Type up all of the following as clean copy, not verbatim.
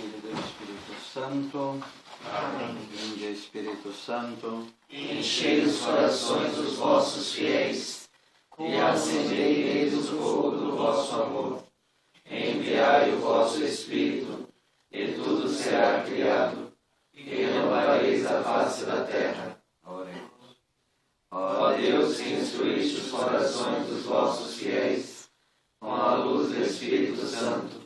Filho e do Espírito Santo. Amém. Vinde, Espírito Santo. Enchei os corações dos vossos fiéis e acendei neles o fogo do vosso amor. Enviai o vosso Espírito, e tudo será criado, e renovareis a face da terra. Oremos. Ó Deus, que instruíste os corações dos vossos fiéis com a luz do Espírito Santo,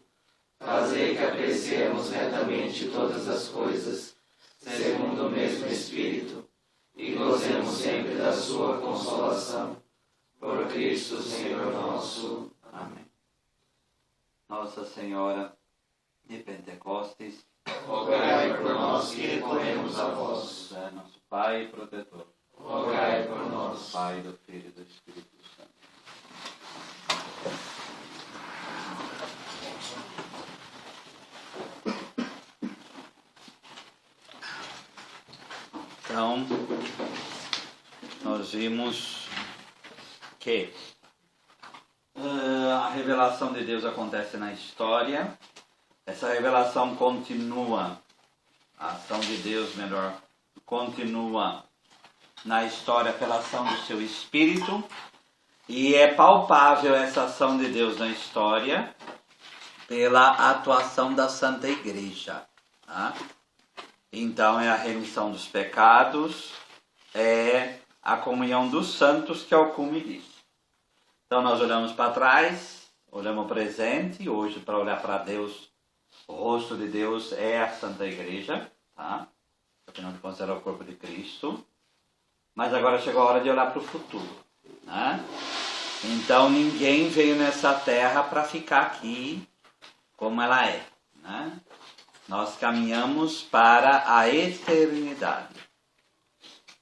fazei que apreciemos retamente todas as coisas, segundo o mesmo Espírito, e gozemos sempre da sua consolação. Por Cristo, Senhor nosso. Amém. Nossa Senhora de Pentecostes, Rogai por nós que recorremos a vós. é nosso Pai e protetor. Rogai por nós. Pai, do Filho e do Espírito Santo. Então, nós vimos que a revelação de Deus acontece na história. Essa revelação continua, a ação de Deus, melhor, continua na história pela ação do seu Espírito. E é palpável essa ação de Deus na história pela atuação da Santa Igreja. Tá? Então é a remissão dos pecados, é a comunhão dos santos que é o cume disso. Então nós olhamos para trás, olhamos para o presente, e hoje para olhar para Deus, o rosto de Deus é a Santa Igreja, tá? Afinal de contas era o corpo de Cristo. Mas agora chegou a hora de olhar para o futuro, né? Então ninguém veio nessa terra para ficar aqui como ela é, né? Nós caminhamos para a eternidade.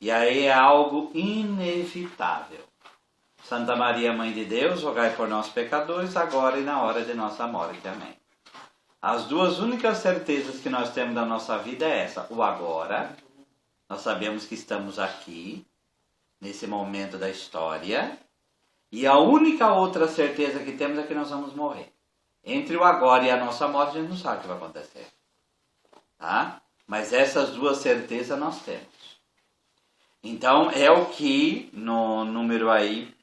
E aí é algo inevitável. Santa Maria, Mãe de Deus, rogai por nós pecadores, agora e na hora de nossa morte. Amém. As duas únicas certezas que nós temos da nossa vida é essa. O agora, nós sabemos que estamos aqui, nesse momento da história. E a única outra certeza que temos é que nós vamos morrer. Entre o agora e a nossa morte, a gente não sabe o que vai acontecer. Tá? Mas essas duas certezas nós temos. Então é o que no número aí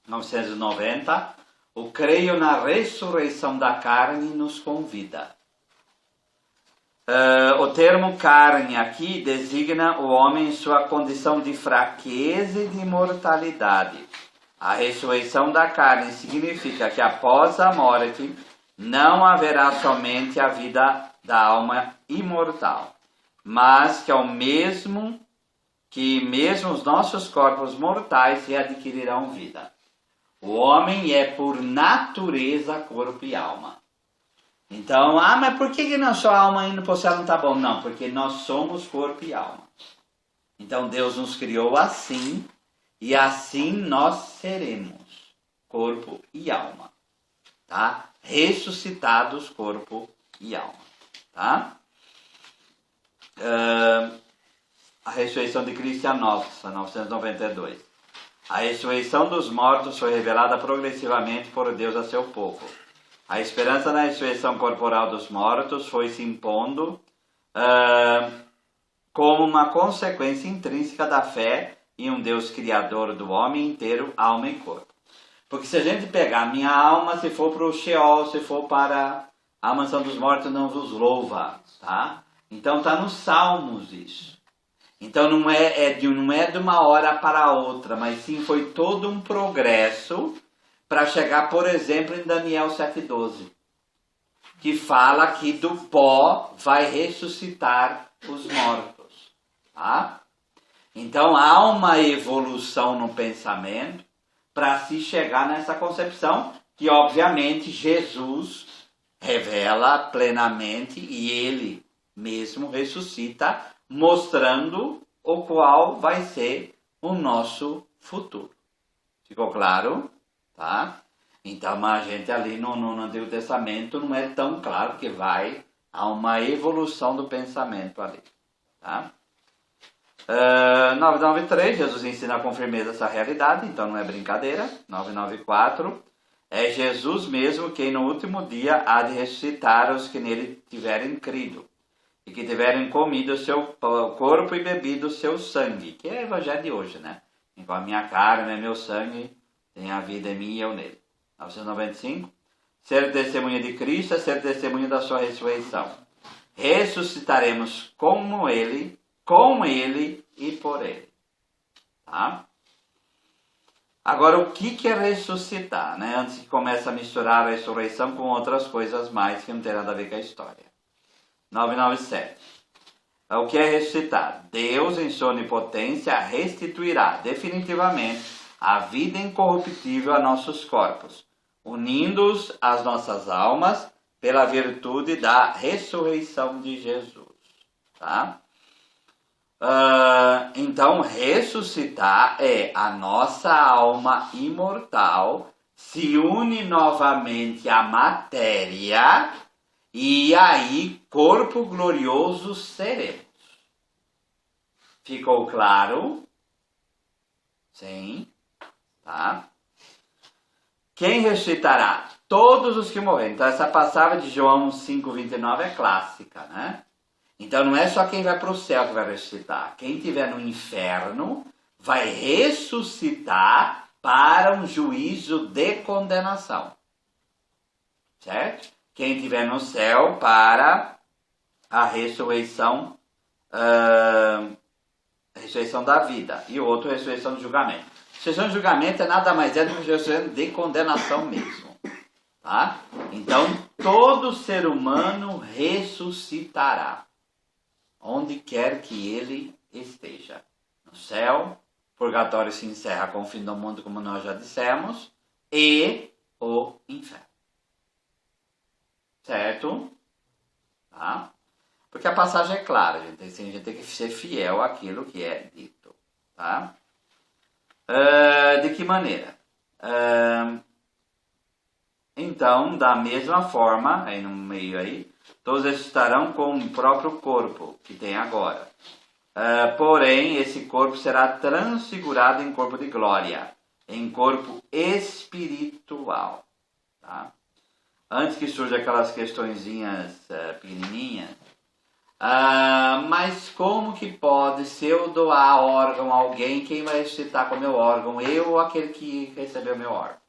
990, o creio na ressurreição da carne nos convida. O termo carne aqui designa o homem em sua condição de fraqueza e de mortalidade. A ressurreição da carne significa que após a morte não haverá somente a vida da alma imortal, mas que mesmo os nossos corpos mortais readquirirão vida. O homem é por natureza corpo e alma. Então, mas por que nossa alma indo para o céu não está bom? Não, porque nós somos corpo e alma. Então Deus nos criou assim, e assim nós seremos corpo e alma. Tá? Ressuscitados corpo e alma. Tá? A ressurreição de Cristo é a nossa, 992. A ressurreição dos mortos foi revelada progressivamente por Deus a seu povo. A esperança na ressurreição corporal dos mortos foi se impondo como uma consequência intrínseca da fé em um Deus criador do homem inteiro, alma e corpo. Porque se a gente pegar minha alma, se for para o Sheol, se for para a mansão dos mortos, não vos louva, tá? Então está nos Salmos isso. Então não é de uma hora para outra, mas sim foi todo um progresso para chegar, por exemplo, em Daniel 7,12, que fala que do pó vai ressuscitar os mortos. Tá? Então há uma evolução no pensamento para se chegar nessa concepção que, obviamente, Jesus revela plenamente e ele mesmo ressuscita, mostrando o qual vai ser o nosso futuro. Ficou claro? Tá? Então a gente ali no Antigo Testamento não é tão claro que vai a uma evolução do pensamento ali. Tá? 993, Jesus ensina com firmeza essa realidade, então não é brincadeira. 994, É Jesus mesmo quem no último dia há de ressuscitar os que nele tiverem crido e que tiverem comido o seu corpo e bebido o seu sangue, que é o evangelho de hoje, né? Com a minha carne, meu sangue, tem a vida em mim e eu nele. 995. Ser testemunha de Cristo é ser testemunha da sua ressurreição. Ressuscitaremos com ele e por ele. Tá? Agora, o que é ressuscitar, né? Antes que comece a misturar a ressurreição com outras coisas mais que não tem nada a ver com a história. 997. O que é ressuscitar? Deus, em sua onipotência, restituirá definitivamente a vida incorruptível a nossos corpos, unindo-os às nossas almas pela virtude da ressurreição de Jesus. Tá? Então, ressuscitar é a nossa alma imortal se une novamente à matéria e aí corpo glorioso seremos. Ficou claro? Sim. Tá? Quem ressuscitará? Todos os que morreram. Então essa passagem de João 5,29 é clássica, né? Então não é só quem vai para o céu que vai ressuscitar. Quem estiver no inferno vai ressuscitar para um juízo de condenação. Certo? Quem estiver no céu para a ressurreição da vida. E o outro, ressurreição do julgamento. Ressurreição do julgamento é nada mais do que ressurreição de condenação mesmo. Tá? Então, todo ser humano ressuscitará. Onde quer que ele esteja. No céu, o purgatório se encerra com o fim do mundo, como nós já dissemos, e o inferno. Certo? Tá? Porque a passagem é clara, gente. A gente tem que ser fiel àquilo que é dito. Tá? De que maneira? Então, da mesma forma, aí no meio aí, todos estarão com o próprio corpo que tem agora. Porém, esse corpo será transfigurado em corpo de glória, em corpo espiritual. Tá? Antes que surjam aquelas questõezinhas pequenininhas, mas como que pode, se eu doar órgão a alguém, quem vai ressuscitar com o meu órgão? Eu ou aquele que recebeu meu órgão?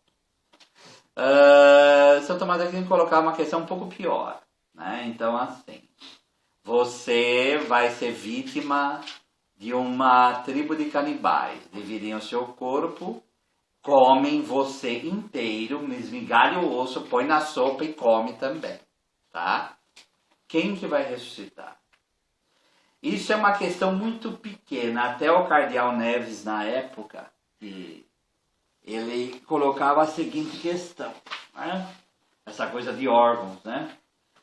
São Tomás aqui tem que colocar uma questão um pouco pior. Né? Então, assim, você vai ser vítima de uma tribo de canibais. Dividem o seu corpo, comem você inteiro, esmigalham o osso, põe na sopa e come também. Tá? Quem que vai ressuscitar? Isso é uma questão muito pequena. Até o cardeal Neves, na época, ele colocava a seguinte questão. Né? Essa coisa de órgãos, né?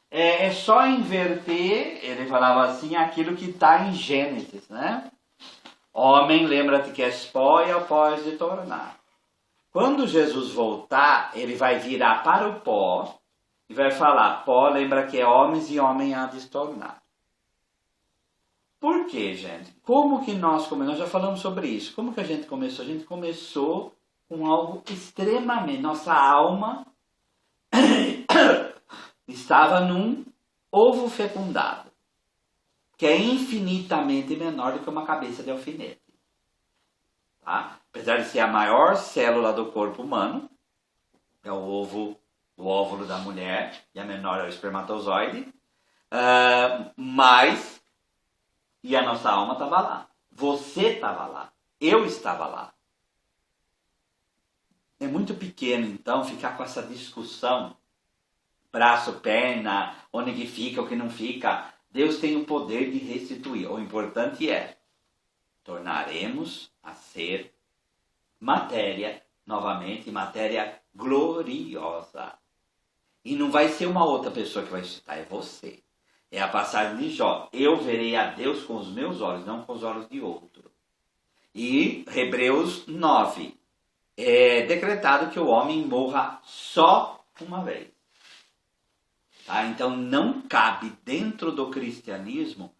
É só inverter, ele falava assim, aquilo que está em Gênesis, né? Homem, lembra-te que és pó e ao pó és de tornar. Quando Jesus voltar, ele vai virar para o pó e vai falar, pó lembra que é homens e homem há de se tornar. Por quê, gente? Como que nós já falamos sobre isso. Como que a gente começou? A gente começou com algo extremamente... Nossa alma estava num ovo fecundado, que é infinitamente menor do que uma cabeça de alfinete. Tá? Apesar de ser a maior célula do corpo humano, é o óvulo da mulher, e a menor é o espermatozoide, mas... E a nossa alma estava lá. Você estava lá. Eu estava lá. É muito pequeno, então, ficar com essa discussão. Braço, perna, onde que fica, o que não fica. Deus tem o poder de restituir. O importante é, tornaremos a ser matéria, novamente, matéria gloriosa. E não vai ser uma outra pessoa que vai ressuscitar, é você. É a passagem de Jó. Eu verei a Deus com os meus olhos, não com os olhos de outro. E Hebreus 9. É decretado que o homem morra só uma vez. Tá? Então não cabe dentro do cristianismo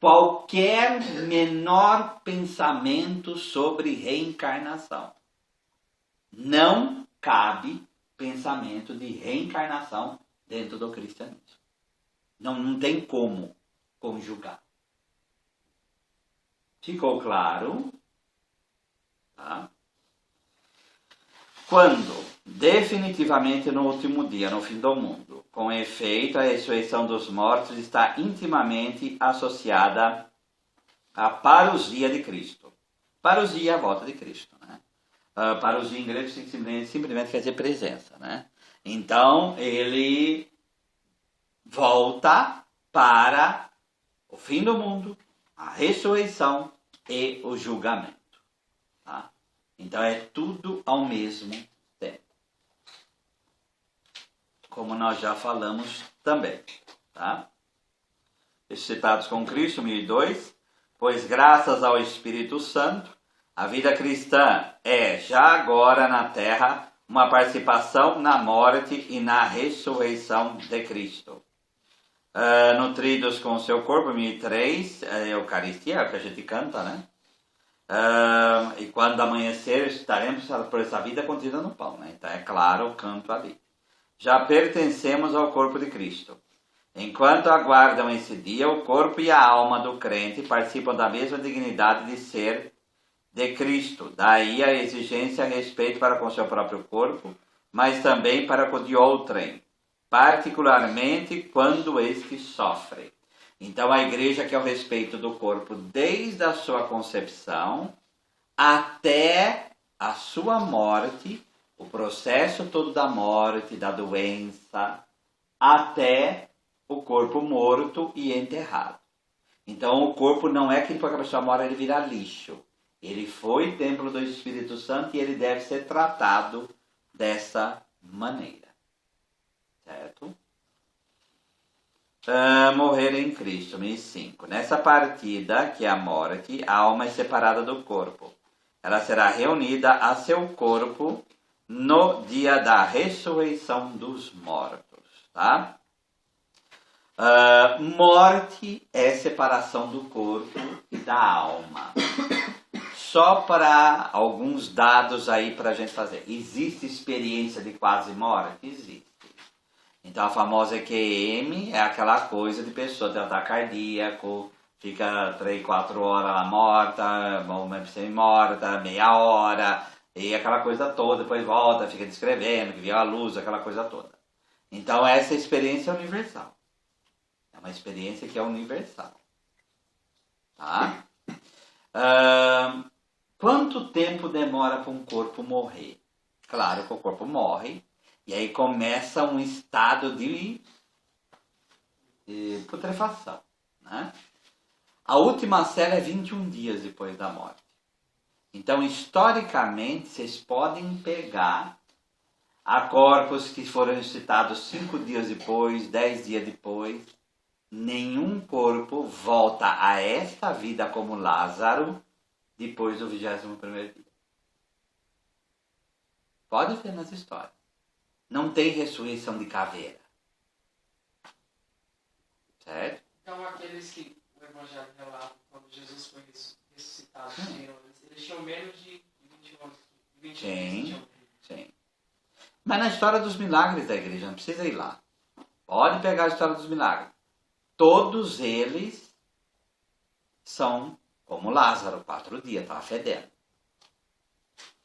qualquer menor pensamento sobre reencarnação. Não cabe pensamento de reencarnação dentro do cristianismo. Não tem como conjugar. Ficou claro? Tá? Quando, definitivamente no último dia, no fim do mundo, com efeito, a ressurreição dos mortos está intimamente associada à parousia de Cristo. Parousia é a volta de Cristo, né? Parousia em grego simplesmente quer dizer presença, né? Então, ele volta para o fim do mundo, a ressurreição e o julgamento. Tá? Então, é tudo ao mesmo tempo. Como nós já falamos também. Tá? Ressuscitados com Cristo, 1002, pois graças ao Espírito Santo, a vida cristã é, já agora na terra, uma participação na morte e na ressurreição de Cristo. Nutridos com o seu corpo, 1003, a Eucaristia, é o que a gente canta, né? E quando amanhecer, estaremos por essa vida contida no pão, né? Então é claro o canto ali. Já pertencemos ao corpo de Cristo. Enquanto aguardam esse dia, o corpo e a alma do crente participam da mesma dignidade de ser de Cristo. Daí a exigência a respeito para com seu próprio corpo, mas também para com o de outrem, particularmente quando este sofre. Então a igreja quer o respeito do corpo desde a sua concepção até a sua morte, o processo todo da morte, da doença, até o corpo morto e enterrado. Então o corpo não é que depois que a pessoa morre ele vira lixo. Ele foi templo do Espírito Santo e ele deve ser tratado dessa maneira. Certo? Morrer em Cristo, 1005. Nessa partida, que é a morte, a alma é separada do corpo. Ela será reunida a seu corpo no dia da ressurreição dos mortos. Tá? Morte é separação do corpo e da alma. Só para alguns dados aí para a gente fazer. Existe experiência de quase morte? Existe. Então a famosa EQM é aquela coisa de pessoa ter ataque cardíaco, fica 3, 4 horas lá morta, semi-morta, meia hora, e aquela coisa toda, depois volta, fica descrevendo, que viu a luz, aquela coisa toda. Então essa experiência é universal. É uma experiência que é universal. Tá? Quanto tempo demora para um corpo morrer? Claro que o corpo morre, e aí começa um estado de putrefação. Né? A última cela é 21 dias depois da morte. Então, historicamente, vocês podem pegar a corpos que foram ressuscitados 5 dias depois, 10 dias depois. Nenhum corpo volta a esta vida como Lázaro depois do 21º dia. Pode ver nas histórias. Não tem ressurreição de caveira. Certo? Então aqueles que o Evangelho relata quando Jesus foi ressuscitado, eles tinham menos de 20 anos. Sim. Mas na história dos milagres da igreja, não precisa ir lá. Pode pegar a história dos milagres. Todos eles são como Lázaro, 4 dias, estava fedendo.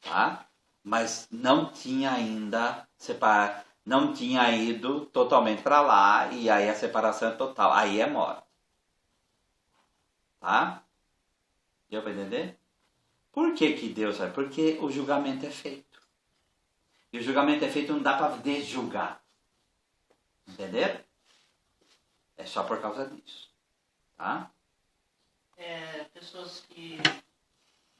Tá? Mas não tinha ainda não tinha ido totalmente para lá, e aí a separação é total. Aí é morte. Tá? Deu para entender? Por que Deus vai? Porque o julgamento é feito. E o julgamento é feito, não dá para desjulgar. Entenderam? É só por causa disso. Tá? Pessoas que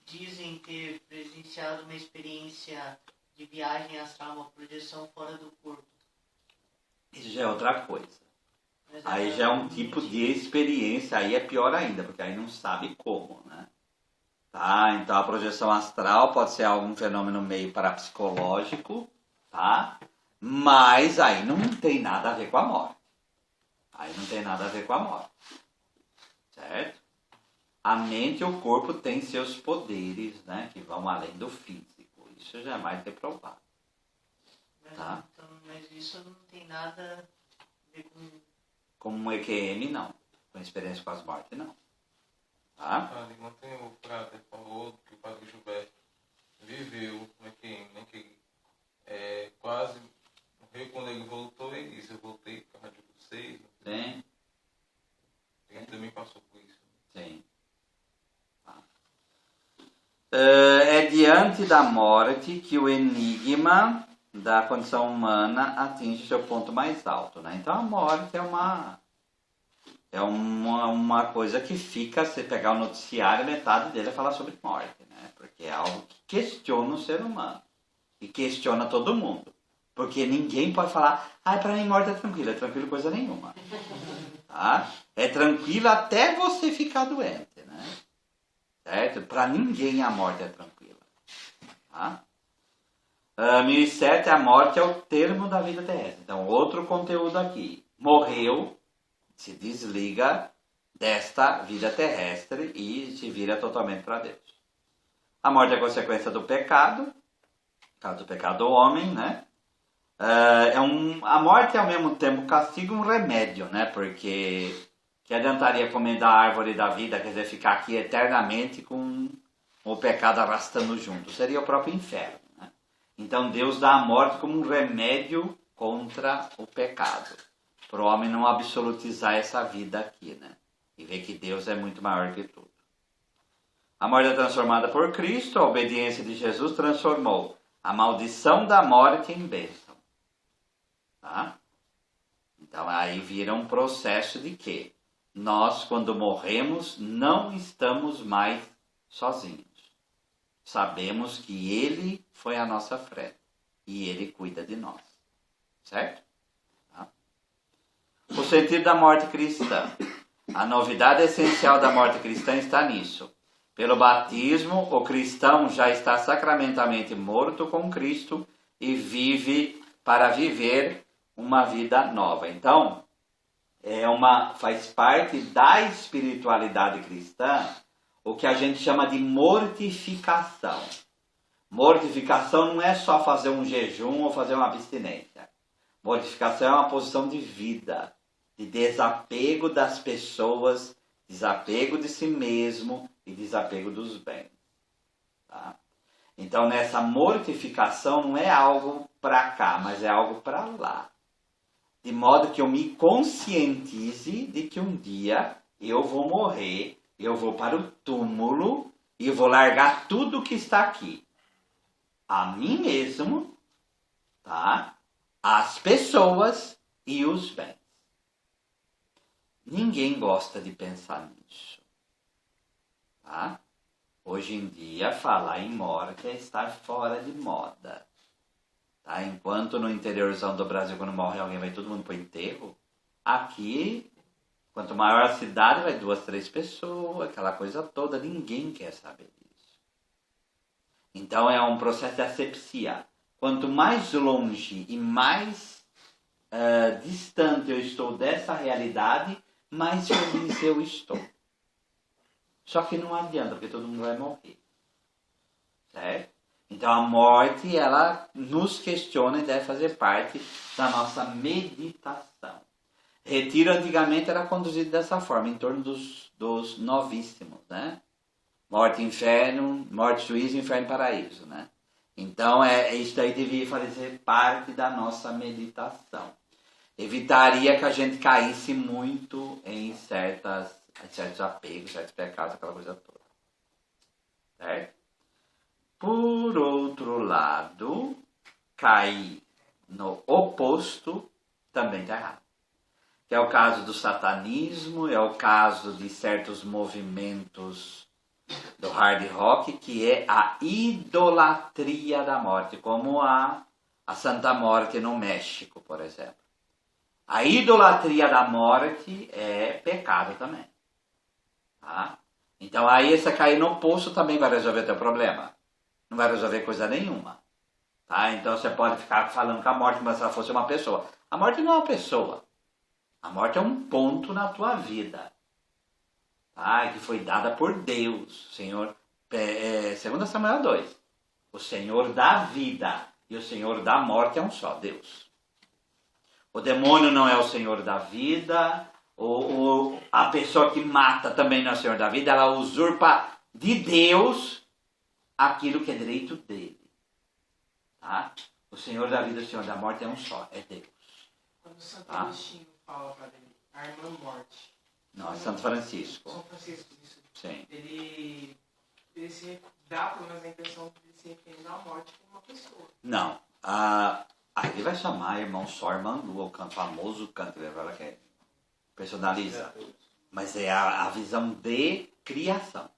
dizem ter presenciado uma experiência de viagem astral, uma projeção fora do corpo. Isso já é outra coisa. Aí já é um tipo de experiência, aí é pior ainda, porque aí não sabe como, né? Tá? Então a projeção astral pode ser algum fenômeno meio parapsicológico, tá? Mas aí não tem nada a ver com a morte. Aí não tem nada a ver com a morte. Certo? A mente e o corpo têm seus poderes, né? Que vão além do físico. Isso já é mais que provado. Tá? Então, mas isso não tem nada a ver com... Como um EQM, não. Com experiência com as mortes, não. Tá? Padre, ontem o Prater falou que o Padre Gilberto viveu, né, que quase morreu quando ele voltou, ele disse, eu voltei por causa de vocês. Sim. Ele também passou por isso. Sim. Tá. É diante da morte que o enigma da condição humana atinge seu ponto mais alto, né? Então a morte é uma coisa que fica, se pegar o noticiário, metade dele é falar sobre morte, né? Porque é algo que questiona o ser humano e questiona todo mundo. Porque ninguém pode falar, para mim morte é tranquilo coisa nenhuma. Tá? É tranquilo até você ficar doente, né? Certo? Para ninguém a morte é tranquila. Tá? 1007, a morte é o termo da vida terrestre. Então, outro conteúdo aqui. Morreu, se desliga desta vida terrestre e se vira totalmente para Deus. A morte é consequência do pecado, por causa do pecado do homem, né? A morte é ao mesmo tempo castigo e um remédio, né? Porque que adiantaria comer da árvore da vida, quer dizer, ficar aqui eternamente com o pecado arrastando junto. Seria o próprio inferno, né? Então Deus dá a morte como um remédio contra o pecado, para o homem não absolutizar essa vida aqui, né? E ver que Deus é muito maior que tudo. A morte é transformada por Cristo, a obediência de Jesus transformou a maldição da morte em bênção. Tá? Então aí vira um processo de que nós, quando morremos, não estamos mais sozinhos. Sabemos que Ele foi à nossa frente e Ele cuida de nós. Certo? Tá? O sentido da morte cristã. A novidade essencial da morte cristã está nisso. Pelo batismo, o cristão já está sacramentalmente morto com Cristo e vive para viver uma vida nova. Então, faz parte da espiritualidade cristã o que a gente chama de mortificação. Mortificação não é só fazer um jejum ou fazer uma abstinência. Mortificação é uma posição de vida, de desapego das pessoas, desapego de si mesmo e desapego dos bens. Tá? Então, nessa mortificação não é algo para cá, mas é algo para lá. De modo que eu me conscientize de que um dia eu vou morrer, eu vou para o túmulo e vou largar tudo que está aqui. A mim mesmo, tá? As pessoas e os bens. Ninguém gosta de pensar nisso. Tá? Hoje em dia, falar em morte é estar fora de moda. Tá? Enquanto no interiorzão do Brasil, quando morre alguém, vai todo mundo para o enterro. Aqui, quanto maior a cidade, vai 2, 3 pessoas, aquela coisa toda. Ninguém quer saber disso. Então é um processo de asepsia. Quanto mais longe e mais distante eu estou dessa realidade, mais feliz eu estou. Só que não adianta, porque todo mundo vai morrer. Certo? Então a morte, ela nos questiona e deve fazer parte da nossa meditação. Retiro antigamente era conduzido dessa forma, em torno dos novíssimos, né? Morte, inferno, morte, juízo, inferno e paraíso, né? Então isso daí devia fazer parte da nossa meditação. Evitaria que a gente caísse muito em certos apegos, certos pecados, aquela coisa toda. Certo? Por outro lado, cair no oposto também está errado. Que é o caso do satanismo, é o caso de certos movimentos do hard rock, que é a idolatria da morte, como a Santa Morte no México, por exemplo. A idolatria da morte é pecado também. Tá? Então aí esse cair no poço também vai resolver o teu problema. Não vai resolver coisa nenhuma. Tá? Então você pode ficar falando que a morte, mas se ela fosse uma pessoa. A morte não é uma pessoa. A morte é um ponto na tua vida. Tá? Que foi dada por Deus. Senhor, 2 Samuel 2. O Senhor dá vida. e o Senhor da morte é um só, Deus. O demônio não é o Senhor da vida, a pessoa que mata também não é o Senhor da vida, ela usurpa de Deus aquilo que é direito dele. Tá? O Senhor da vida e o Senhor da morte é um só, é Deus. Quando Santo Agostinho fala para ele, a irmã morte. Não, é Santo Francisco. São Francisco, isso. Sim. Ele se dá, pelo menos, a impressão de ele se referindo à morte como uma pessoa. Não. Aí ele vai chamar irmão só, irmã Lua, o famoso canto, que é personaliza. Mas é a visão de criação.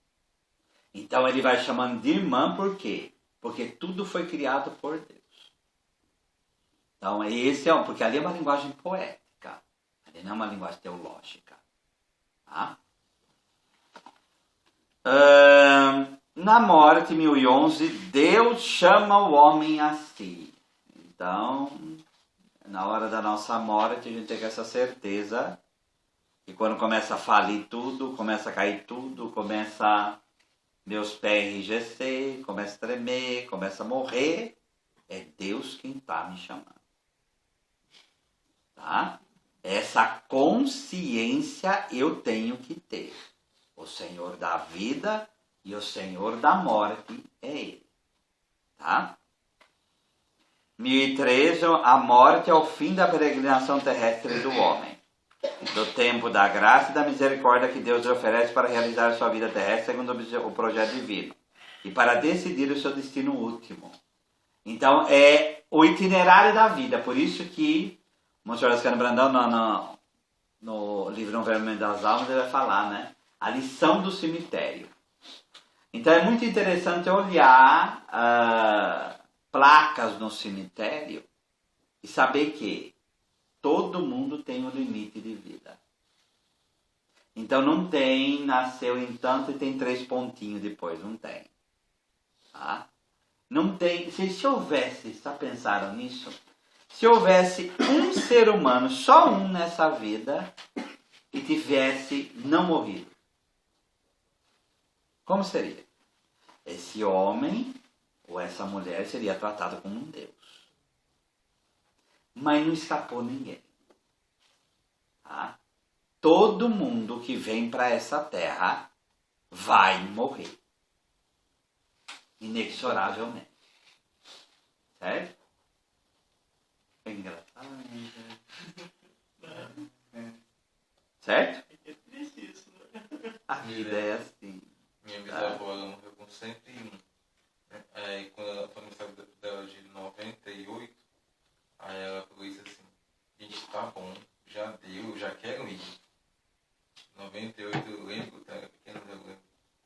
Então ele vai chamando de irmã por quê? Porque tudo foi criado por Deus. Então esse porque ali é uma linguagem poética. Ali não é uma linguagem teológica. Tá? Na morte, 1011, Deus chama o homem a si. Então, na hora da nossa morte, a gente tem essa certeza que quando começa a falir tudo, começa a cair tudo, começa meus pés enrijecer, começa a tremer, começa a morrer, é Deus quem está me chamando. Tá? Essa consciência eu tenho que ter. O Senhor da vida e o Senhor da morte é Ele. Tá? 1013, a morte é o fim da peregrinação terrestre do homem. Do tempo da graça e da misericórdia que Deus lhe oferece para realizar a sua vida terrestre segundo o projeto divino. E para decidir o seu destino último. Então, é o itinerário da vida. Por isso que o Monsenhor Ascano Brandão, no livro Um Verbo das Almas, ele vai falar, né? A lição do cemitério. Então, é muito interessante olhar placas no cemitério e saber que todo mundo tem um limite de vida. Então não tem, nasceu em tanto e tem 3 pontinhos depois, não tem. Tá? Não tem, se houvesse, já pensaram nisso? Se houvesse um ser humano, só um nessa vida, que tivesse não morrido. Como seria? Esse homem ou essa mulher seria tratado como um Deus. Mas não escapou ninguém. Tá? Todo mundo que vem para essa terra vai morrer. Inexoravelmente. Certo? É engraçado. Certo? É triste isso, né? A vida é assim. Minha bisavó ela morreu com 101. Aí quando ela foi no dela de 98, aí ela falou isso assim, gente, tá bom, já deu, já quero ir. 98 eu lembro, eu era pequeno, eu lembro.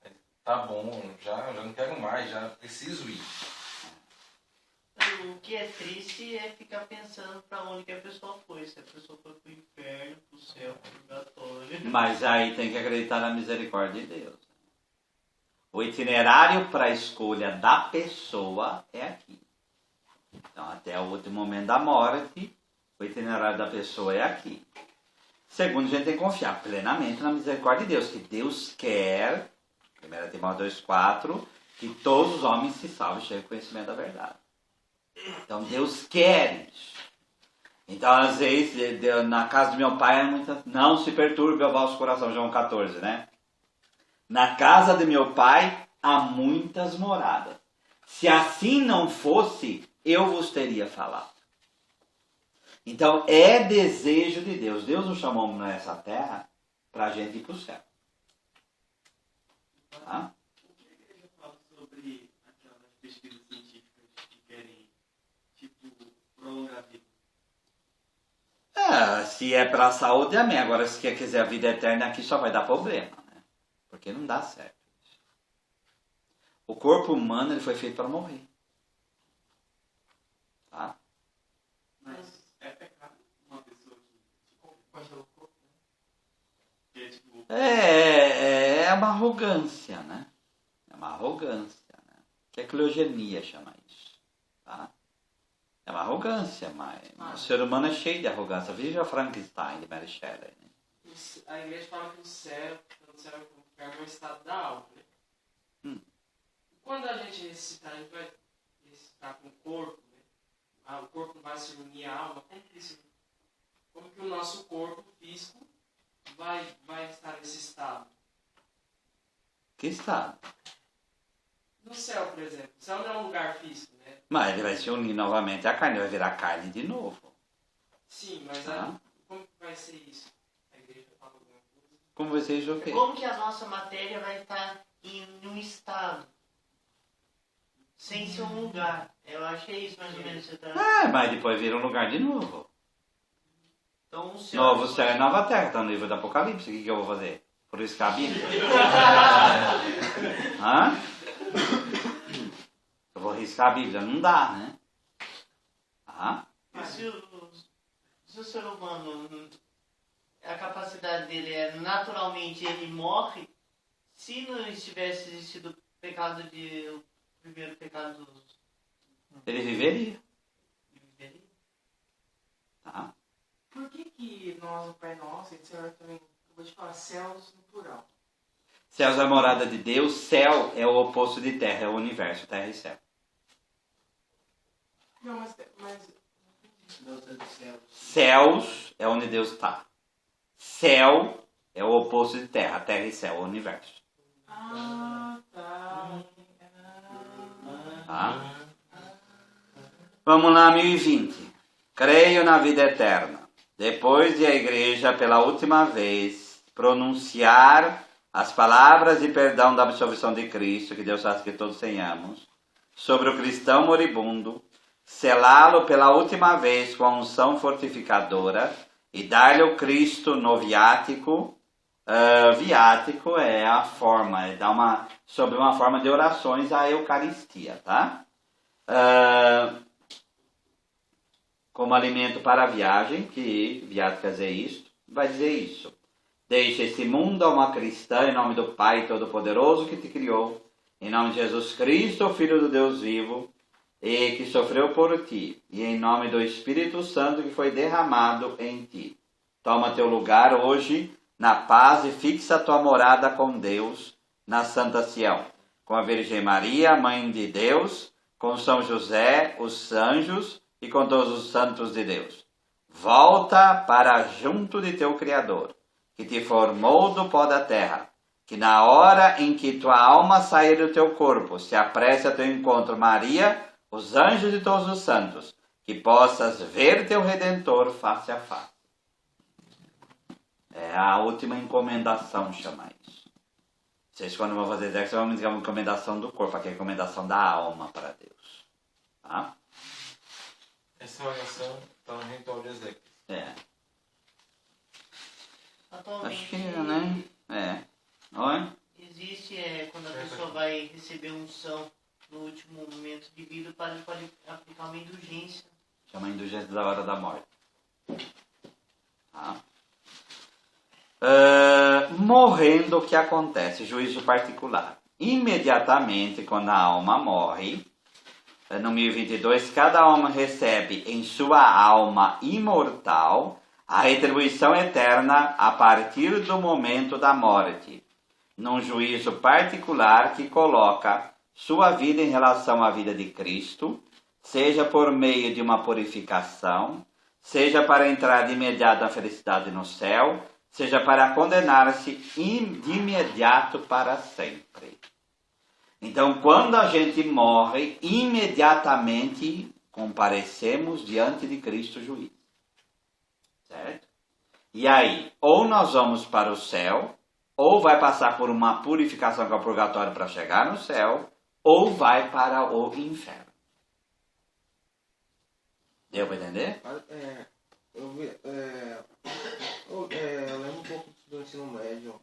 Aí, tá bom, já não quero mais, já preciso ir. O que é triste é ficar pensando para onde que a pessoa foi. Se a pessoa foi pro inferno, pro céu, pro purgatório. Mas aí tem que acreditar na misericórdia de Deus. O itinerário para a escolha da pessoa é aqui. Então, até o último momento da morte, o itinerário da pessoa é aqui. Segundo, a gente tem que confiar plenamente na misericórdia de Deus, que Deus quer, 1 Timóteo 2,4, que todos os homens se salvem e cheguem ao conhecimento da verdade. Então, Deus quer isso. Então, às vezes, na casa do meu pai, não se perturbe o vosso coração, João 14, né? Na casa de meu pai há muitas moradas. Se assim não fosse, eu vos teria falado. Então, é desejo de Deus. Deus nos chamou nessa terra para a gente ir para o céu. Tá? O que a igreja fala sobre aquelas pesquisas científicas que querem, tipo, prolongar a vida? Se é para a saúde, amém. Agora, se quer quiser a vida eterna, aqui só vai dar problema. Né? Porque não dá certo. O corpo humano ele foi feito para morrer. Tá? Mas é pecado uma pessoa que congela o corpo, né? Que é tipo... É uma arrogância, né? É uma arrogância, né? Que a criogenia chama isso. Tá? É uma arrogância, mas o ser humano é cheio de arrogância. Veja Frankenstein de Mary Shelley. Né? A igreja fala que o céu é o estado da alma, né? Quando a gente ressuscitar, a gente vai ressuscitar com o corpo, né? o corpo não vai se unir à alma, como que o nosso corpo físico vai estar nesse estado? Que estado? No céu, por exemplo. O céu não é um lugar físico, né? Mas ele vai se unir novamente à carne, vai virar carne de novo. Sim, mas como que vai ser isso? A igreja fala alguma coisa? Como vocês o quê? Como que a nossa matéria vai estar em um estado? Sem ser um lugar. Eu acho que é isso mais ou menos que você está... Mas depois vira um lugar de novo. Então, o céu Novo céu e nova terra, está no livro do Apocalipse. O que eu vou fazer? Por isso que a Bíblia. Hã? Eu vou riscar a Bíblia? Não dá, né? E se o ser humano, a capacidade dele é naturalmente ele morre, se não tivesse existido o primeiro pecado Ele viveria. viveria? Tá? Por que nós, o Pai Nosso, etc., também, eu vou te falar, céus no plural? Céus é a morada de Deus, céu é o oposto de terra, é o universo, terra e céu. Não, mas Deus é do céu. Céus é onde Deus está. Céu é o oposto de terra, terra e céu, o universo. tá. Tá? Vamos lá, 1020. Creio na vida eterna. Depois de a igreja, pela última vez, pronunciar as palavras de perdão da absolvição de Cristo, que Deus faz que todos tenhamos, sobre o cristão moribundo, selá-lo pela última vez com a unção fortificadora e dar-lhe o Cristo no viático. Viático é a forma, sobre uma forma de orações à Eucaristia, tá? Como alimento para a viagem, que viático quer dizer isto, vai dizer isso. Deixa esse mundo a uma cristã em nome do Pai Todo-Poderoso que te criou, em nome de Jesus Cristo, o Filho do Deus vivo, e que sofreu por ti, e em nome do Espírito Santo que foi derramado em ti. Toma teu lugar hoje na paz e fixa tua morada com Deus na Santa Sião, com a Virgem Maria, Mãe de Deus, com São José, os anjos e com todos os santos de Deus. Volta para junto de teu Criador, que te formou do pó da terra, que na hora em que tua alma sair do teu corpo, se apresse a teu encontro, Maria, os anjos e todos os santos, que possas ver teu Redentor face a face. É a última encomendação, chama isso. Vocês, quando vão fazer sexo, vão dizer uma encomendação do corpo, aqui é a encomendação da alma para Deus. Tá? Essa oração está no ritual de Ezequiel. Atualmente, Acho que né? Oi? existe, quando a pessoa vai receber unção no último momento de vida, pode aplicar uma indulgência. Chama indulgência da hora da morte. Tá? Morrendo, o que acontece? Juízo particular. Imediatamente, quando a alma morre, no 1022, cada alma recebe em sua alma imortal a retribuição eterna a partir do momento da morte, num juízo particular que coloca sua vida em relação à vida de Cristo, seja por meio de uma purificação, seja para entrar de imediato na felicidade no céu, seja para condenar-se de imediato para sempre. Então, quando a gente morre, imediatamente comparecemos diante de Cristo juiz. Certo? E aí, ou nós vamos para o céu, ou vai passar por uma purificação que é o purgatório para chegar no céu, ou vai para o inferno. Deu para entender? Eu lembro um pouco do ensino médio,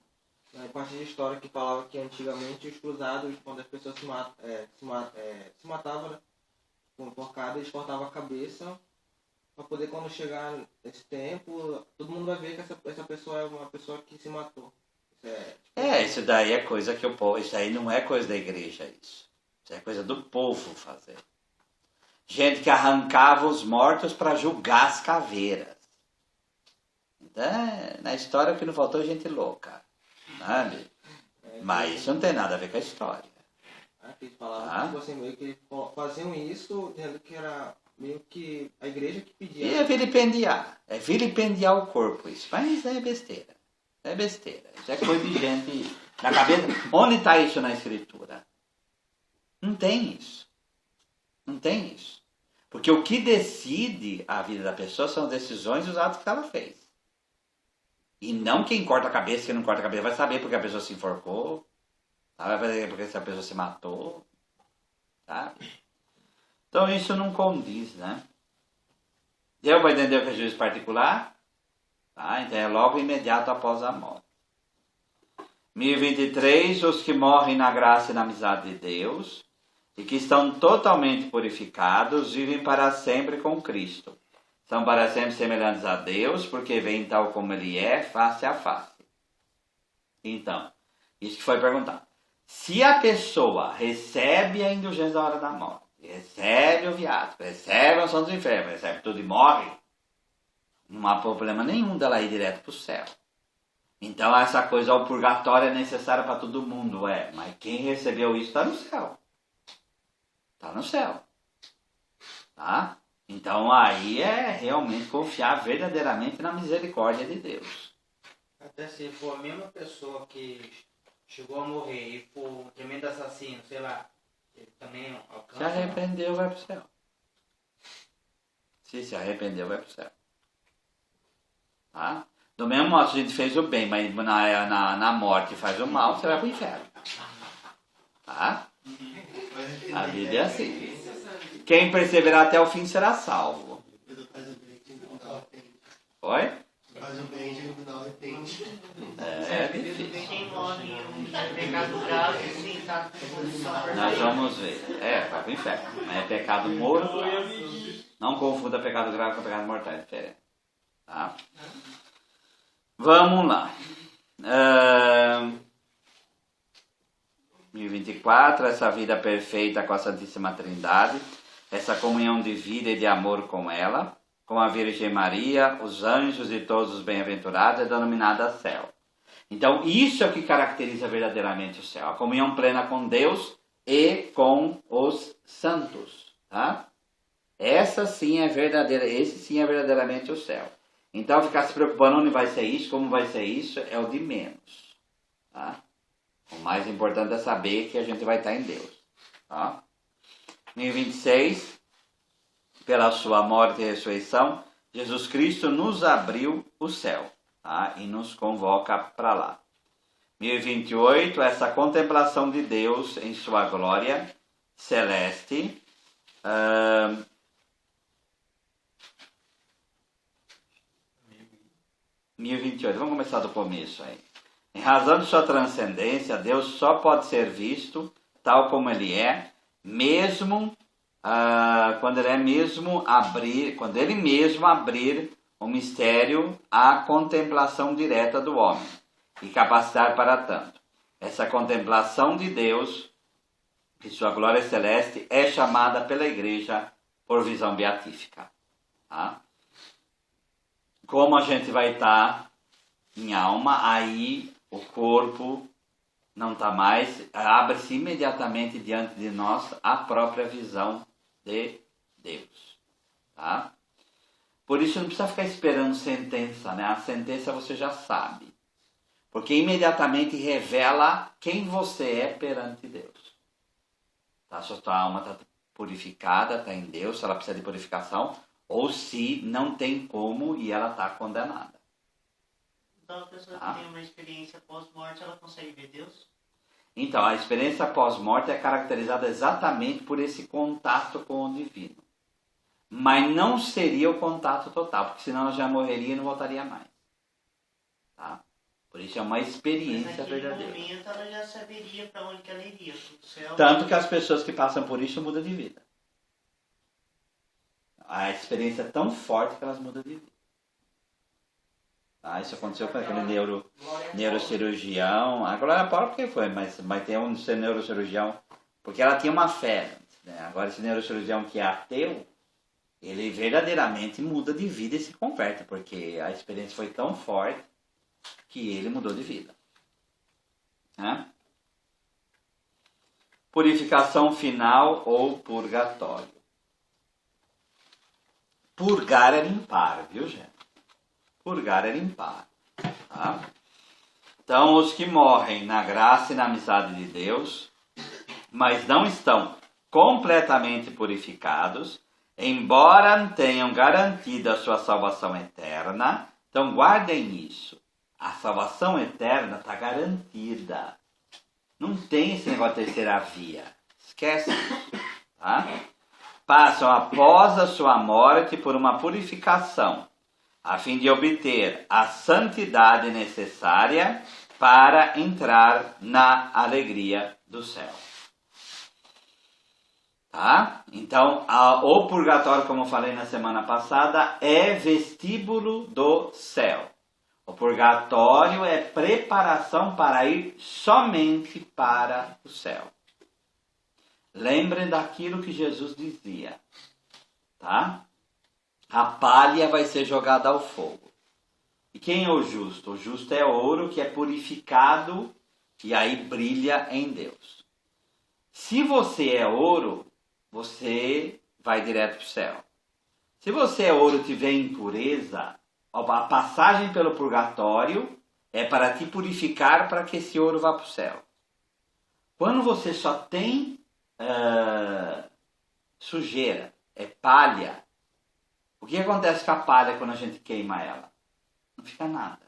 na parte de história que falava que antigamente os cruzados, quando as pessoas se matavam, né, com enforcada, eles cortavam a cabeça para poder, quando chegar esse tempo, todo mundo vai ver que essa pessoa é uma pessoa que se matou. Isso daí é coisa que o povo... Isso aí não é coisa da igreja, isso. Isso é coisa do povo fazer. Gente que arrancava os mortos para julgar as caveiras. Então, na história o que não faltou é gente louca. Sabe? Mas isso não tem nada a ver com a história. Eles falavam que, meio que faziam isso, dizendo que era meio que a igreja que pedia. E é vilipendiar o corpo isso. Mas é besteira. É besteira. Isso é coisa de gente na cabeça. Onde está isso na escritura? Não tem isso. Não tem isso. Porque o que decide a vida da pessoa são as decisões e os atos que ela fez. E não quem corta a cabeça, quem não corta a cabeça. Vai saber porque a pessoa se enforcou. Vai saber porque a pessoa se matou. Sabe? Então isso não condiz, né? Deu para entender o que é juízo particular? Tá? Então é logo imediato após a morte. 1023, os que morrem na graça e na amizade de Deus e que estão totalmente purificados, vivem para sempre com Cristo. São para sempre semelhantes a Deus, porque veem tal como Ele é, face a face. Então, isso que foi perguntado. Se a pessoa recebe a indulgência da hora da morte, recebe o viático, recebe a unção dos enfermos, recebe tudo e morre, não há problema nenhum dela ir direto para o céu. Então essa coisa, o purgatório é necessário para todo mundo, mas quem recebeu isso está no céu. Está no céu. Tá? Então aí é realmente confiar verdadeiramente na misericórdia de Deus. Até se for a mesma pessoa que chegou a morrer e for um tremendo assassino, sei lá, ele também alcança. Se arrependeu, vai para o céu. Se arrependeu, vai para o céu. Tá? Do mesmo modo, a gente fez o bem, mas na morte faz o mal, você vai para o inferno. Tá? A vida é assim. Quem perseverar até o fim será salvo. Oi? Faz o bem, no final arrepende. É difícil. Quem morre em pecado grave, sim, tá? Nós vamos ver. Vai para o inferno. Mas é pecado mortal. Não confunda pecado grave com pecado mortal, é diferente. Tá? Vamos lá. 1024, essa vida perfeita com a Santíssima Trindade, essa comunhão de vida e de amor com ela, com a Virgem Maria, os anjos e todos os bem-aventurados, é denominada céu. Então, isso é o que caracteriza verdadeiramente o céu, a comunhão plena com Deus e com os santos. Tá? Esse sim é verdadeiramente o céu. Então, ficar se preocupando onde vai ser isso, como vai ser isso, é o de menos. Tá? O mais importante é saber que a gente vai estar em Deus. Tá? 1026, pela sua morte e ressurreição, Jesus Cristo nos abriu o céu, tá? E nos convoca para lá. 1028, essa contemplação de Deus em sua glória celeste. 1028, vamos começar do começo aí. Em razão de sua transcendência, Deus só pode ser visto tal como Ele é, mesmo quando Ele mesmo abrir o mistério à contemplação direta do homem e capacitar para tanto. Essa contemplação de Deus, que sua glória celeste, é chamada pela Igreja por visão beatífica. Tá? Como a gente vai estar em alma, aí o corpo não está mais, abre-se imediatamente diante de nós a própria visão de Deus. Tá? Por isso não precisa ficar esperando sentença, né? A sentença você já sabe. Porque imediatamente revela quem você é perante Deus. Tá? Se a sua alma está purificada, está em Deus, se ela precisa de purificação, ou se não tem como e ela está condenada. Então a pessoa que tem uma experiência pós-morte, ela consegue ver Deus? Então, a experiência pós-morte é caracterizada exatamente por esse contato com o divino. Mas não seria o contato total, porque senão ela já morreria e não voltaria mais. Tá? Por isso é uma experiência verdadeira. Naquele momento ela já saberia para onde que ela iria, pro céu. Tanto que as pessoas que passam por isso mudam de vida. A experiência é tão forte que elas mudam de vida. Isso aconteceu com aquele neurocirurgião. A Glória Paula porque foi, mas tem um neurocirurgião, porque ela tinha uma fé. Né? Agora esse neurocirurgião que é ateu, ele verdadeiramente muda de vida e se converte, porque a experiência foi tão forte que ele mudou de vida. Né? purificação final ou purgatório. Purgar é limpar, viu, gente? Purgar é limpar. Tá? Então, os que morrem na graça e na amizade de Deus, mas não estão completamente purificados, embora tenham garantido a sua salvação eterna, então guardem isso. A salvação eterna está garantida. Não tem esse negócio de terceira via. Esquece isso. Tá? Passam após a sua morte por uma purificação, a fim de obter a santidade necessária para entrar na alegria do céu. Tá? Então, o purgatório, como eu falei na semana passada, é vestíbulo do céu. O purgatório é preparação para ir somente para o céu. Lembrem daquilo que Jesus dizia, tá? A palha vai ser jogada ao fogo. E quem é o justo? O justo é ouro que é purificado e aí brilha em Deus. Se você é ouro, você vai direto para o céu. Se você é ouro e tiver impureza, a passagem pelo purgatório é para te purificar para que esse ouro vá para o céu. Quando você só tem sujeira, é palha, o que acontece com a palha quando a gente queima ela? Não fica nada.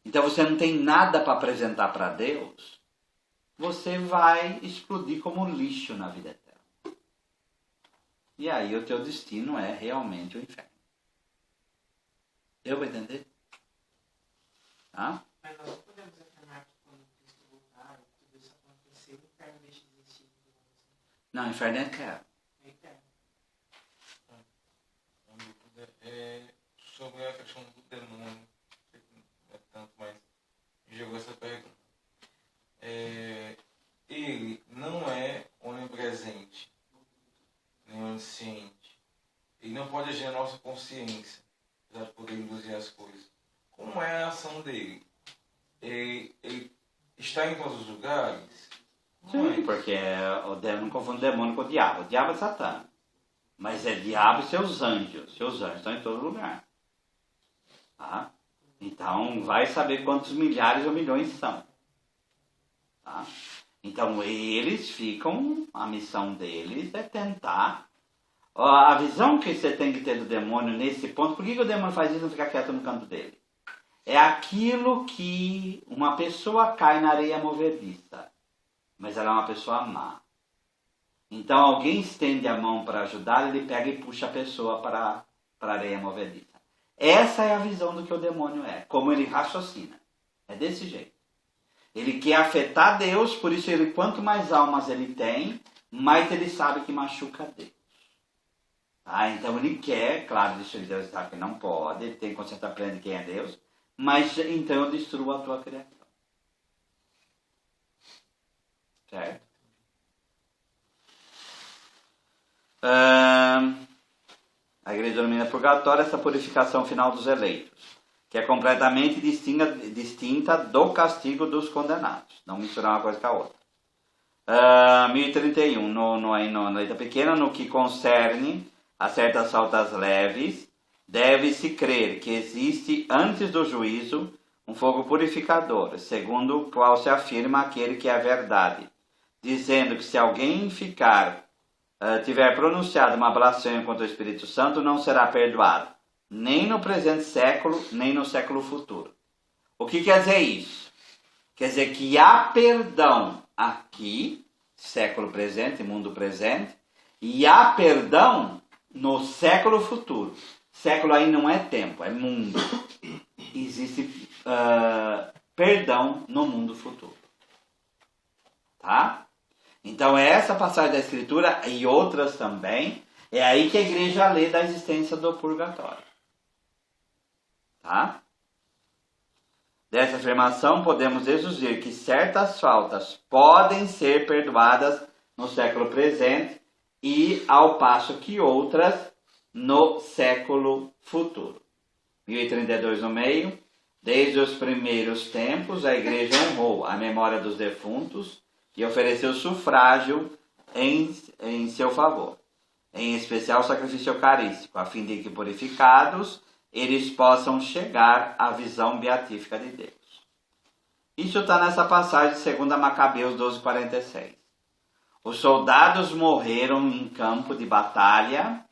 Então você não tem nada para apresentar para Deus, você vai explodir como lixo na vida eterna. E aí o teu destino é realmente o inferno. Eu vou entender? Tá? Mas nós não podemos afirmar que quando Cristo voltar, tudo isso acontecer, o inferno deixa de existir. Não, o inferno é eterno. É eterno. Sobre a questão do demônio, não é tanto, mas jogou essa pergunta. Ele não é onipresente, nem onisciente. Ele não pode agir na nossa consciência, apesar de poder induzir as coisas. Como é a ação dele? Ele está em todos os lugares? Sim, porque não confunde o demônio com o diabo. O diabo é Satã. Mas é diabo e seus anjos. Seus anjos estão em todo lugar. Tá? Então, vai saber quantos milhares ou milhões são. Tá? Então, eles ficam, a missão deles é tentar. A visão que você tem que ter do demônio nesse ponto, por que o demônio faz isso e não fica quieto no canto dele? É aquilo que uma pessoa cai na areia movediça, mas ela é uma pessoa má. Então, alguém estende a mão para ajudar, ele pega e puxa a pessoa para a areia movediça. Essa é a visão do que o demônio é, como ele raciocina. É desse jeito. Ele quer afetar Deus, por isso quanto mais almas ele tem, mais ele sabe que machuca Deus. Tá? Então ele quer, claro, destruir Deus, sabe que não pode, ele tem consciência plena de quem é Deus, mas então eu destruo a tua criação. Certo? A igreja denomina purgatório essa purificação final dos eleitos, que é completamente distinta do castigo dos condenados. Não misturar uma coisa com a outra. 1031, na letra pequena, no que concerne a certas faltas leves, deve-se crer que existe antes do juízo um fogo purificador, segundo o qual se afirma aquele que é a verdade, dizendo que se alguém tiver pronunciado uma blasfêmia contra o Espírito Santo, não será perdoado, nem no presente século, nem no século futuro. O que quer dizer isso? Quer dizer que há perdão aqui, século presente, mundo presente, e há perdão no século futuro. Século aí não é tempo, é mundo. Existe perdão no mundo futuro. Tá? Então essa passagem da Escritura e outras também, é aí que a igreja lê da existência do purgatório. Tá? Dessa afirmação podemos deduzir que certas faltas podem ser perdoadas no século presente e ao passo que outras no século futuro. 1032 no meio. Desde os primeiros tempos, a igreja honrou a memória dos defuntos e ofereceu sufrágio em seu favor, em especial o sacrifício eucarístico, a fim de que, purificados, eles possam chegar à visão beatífica de Deus. Isso está nessa passagem de 2 Macabeus 12:46. Os soldados morreram em campo de batalha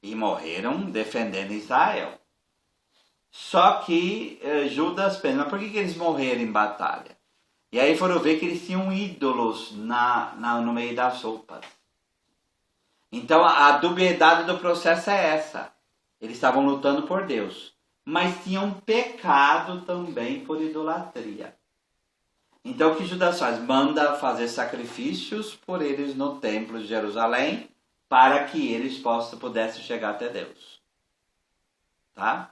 e morreram defendendo Israel. Só que Judas pensa, mas por que eles morreram em batalha? E aí foram ver que eles tinham ídolos no meio das roupas. Então a dubiedade do processo é essa. Eles estavam lutando por Deus, mas tinham pecado também por idolatria. Então o que Judas faz? Manda fazer sacrifícios por eles no templo de Jerusalém, para que eles pudessem chegar até Deus. Tá?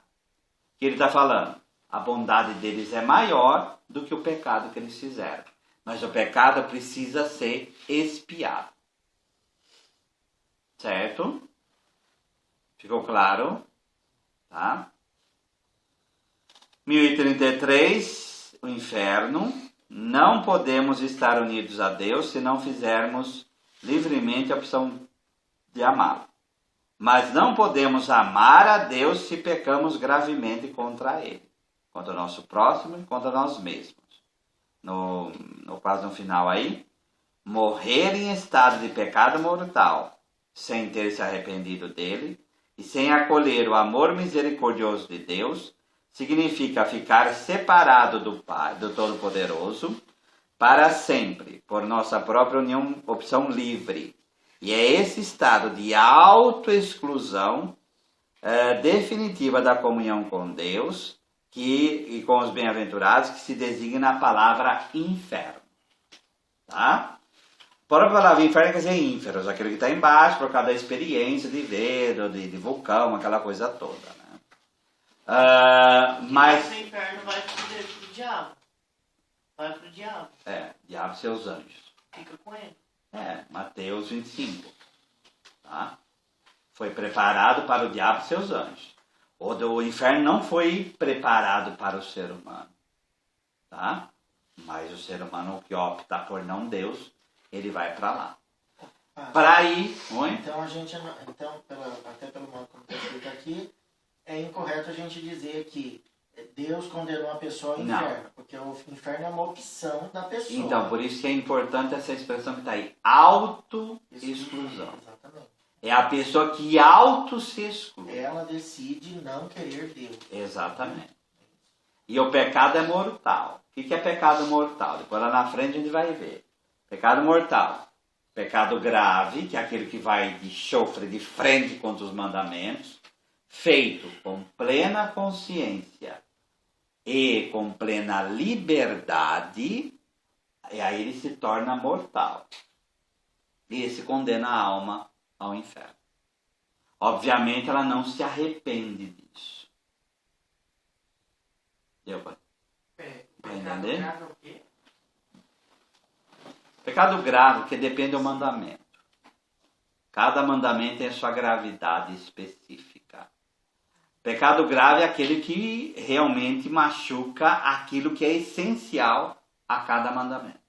O que ele está falando? A bondade deles é maior do que o pecado que eles fizeram. Mas o pecado precisa ser expiado. Certo? Ficou claro? Tá? 1033, o inferno. Não podemos estar unidos a Deus se não fizermos livremente a opção de amá-lo. Mas não podemos amar a Deus se pecamos gravemente contra Ele, contra o nosso próximo e contra nós mesmos. Quase no final aí, morrer em estado de pecado mortal, sem ter se arrependido dele e sem acolher o amor misericordioso de Deus, significa ficar separado do Pai, do Todo-Poderoso, para sempre, por nossa própria opção livre. E é esse estado de autoexclusão definitiva da comunhão com Deus e com os bem-aventurados que se designa na palavra inferno. Tá? A própria palavra inferno quer dizer ínferos, aquele que está embaixo por causa da experiência de ver, de vulcão, aquela coisa toda. Né? Mas o inferno vai pro diabo. Vai pro diabo. Diabo e seus anjos. Fica com ele. Mateus 25. Tá? Foi preparado para o diabo e seus anjos. O inferno não foi preparado para o ser humano. Tá? Mas o ser humano que opta por não Deus, ele vai para lá. Para ir. Então a gente, até pelo modo como está escrito aqui, é incorreto a gente dizer que Deus condenou a pessoa ao inferno, porque o inferno é uma opção da pessoa. Então, por isso que é importante essa expressão que está aí, auto-exclusão. Exatamente. É a pessoa que auto se exclui. Ela decide não querer Deus. Exatamente. E o pecado é mortal. O que é pecado mortal? Depois lá na frente a gente vai ver. Pecado mortal. Pecado grave, que é aquele que vai de chofre de frente contra os mandamentos, feito com plena consciência e com plena liberdade, e aí ele se torna mortal. E esse condena a alma ao inferno. Obviamente ela não se arrepende disso. Deu para entender? Grave é o quê? Pecado grave, que depende do mandamento. Cada mandamento tem a sua gravidade específica. Pecado grave é aquele que realmente machuca aquilo que é essencial a cada mandamento.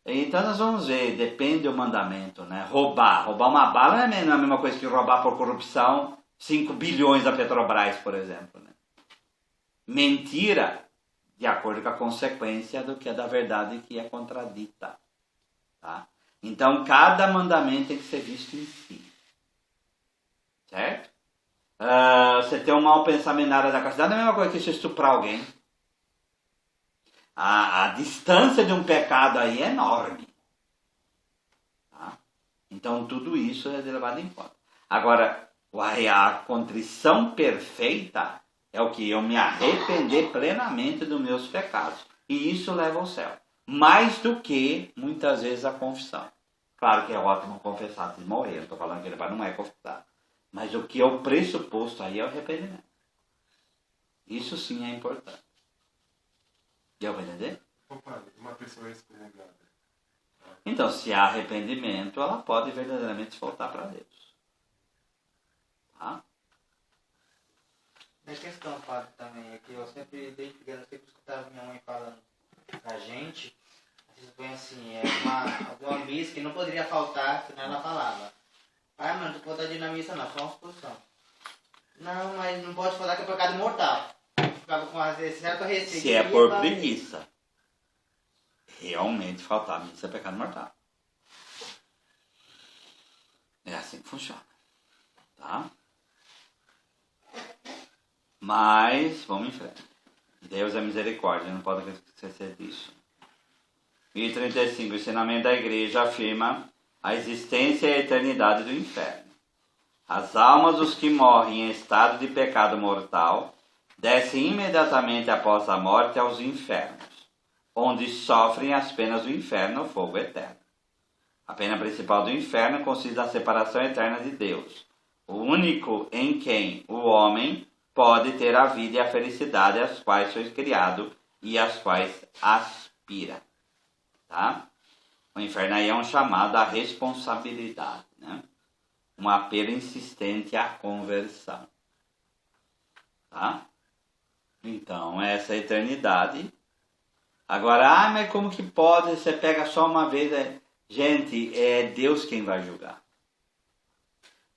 Então nós vamos ver, depende do mandamento, né? Roubar uma bala não é a mesma coisa que roubar por corrupção 5 bilhões da Petrobras, por exemplo. Né? Mentira, de acordo com a consequência do que é da verdade que é contradita. Tá? Então cada mandamento tem que ser visto em si. Certo? Você ter um mau pensamento na área da castidade não é a mesma coisa que você estuprar alguém. A distância de um pecado aí é enorme. Tá? Então tudo isso é levado em conta. Agora, a contrição perfeita é o que? Eu me arrepender plenamente dos meus pecados. E isso leva ao céu. Mais do que, muitas vezes, a confissão. Claro que é ótimo confessar antes de morrer. Eu estou falando que ele não é confessar. Mas o que é o pressuposto aí é o arrependimento. Isso sim é importante. Deu para entender? Uma pessoa excomungada. Então, se há arrependimento, ela pode verdadeiramente se voltar para Deus. Tá? A questão, padre, também é que eu sempre, desde pequeno, eu sempre escutava minha mãe falando pra gente, Isso foi assim, uma missa que não poderia faltar, senão ela falava. Ah, mano, tu pode ir na missa não, só uma exposição. Não, mas não pode falar que é pecado mortal. Ficava com certa receita. Se é por preguiça, realmente faltar a missa é pecado mortal. É assim que funciona. Tá? Mas, vamos em frente. Deus é misericórdia, não pode esquecer disso. 1035, o ensinamento da igreja afirma a existência e a eternidade do inferno. As almas dos que morrem em estado de pecado mortal descem imediatamente após a morte aos infernos, onde sofrem as penas do inferno, o fogo eterno. A pena principal do inferno consiste na separação eterna de Deus, o único em quem o homem pode ter a vida e a felicidade às quais foi criado e às quais aspira. Tá? O inferno aí é um chamado à responsabilidade, né? Um apelo insistente à conversão. Tá? Então, essa é a eternidade. Agora, mas como que pode? Você pega só uma vez. Gente, é Deus quem vai julgar.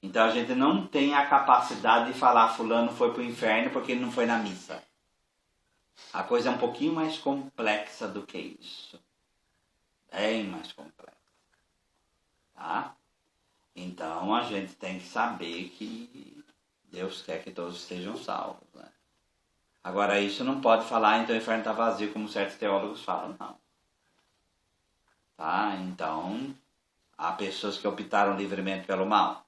Então, a gente não tem a capacidade de falar fulano foi para o inferno porque ele não foi na missa. A coisa é um pouquinho mais complexa do que isso. Bem mais complexa. Tá? Então, a gente tem que saber que Deus quer que todos sejam salvos, né? Agora, isso não pode falar, então o inferno está vazio, como certos teólogos falam, não. Tá? Então, há pessoas que optaram livremente pelo mal.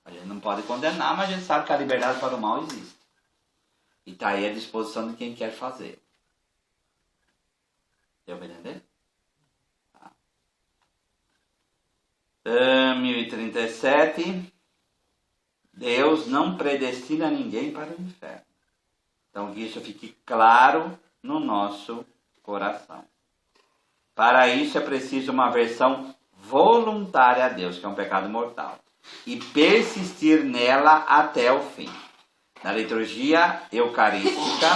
A gente não pode condenar, mas a gente sabe que a liberdade para o mal existe. E está aí à disposição de quem quer fazer. Deu para entender? 1037, Deus não predestina ninguém para o inferno. Então que isso fique claro no nosso coração. Para isso é preciso uma aversão voluntária a Deus, que é um pecado mortal, e persistir nela até o fim. Na liturgia eucarística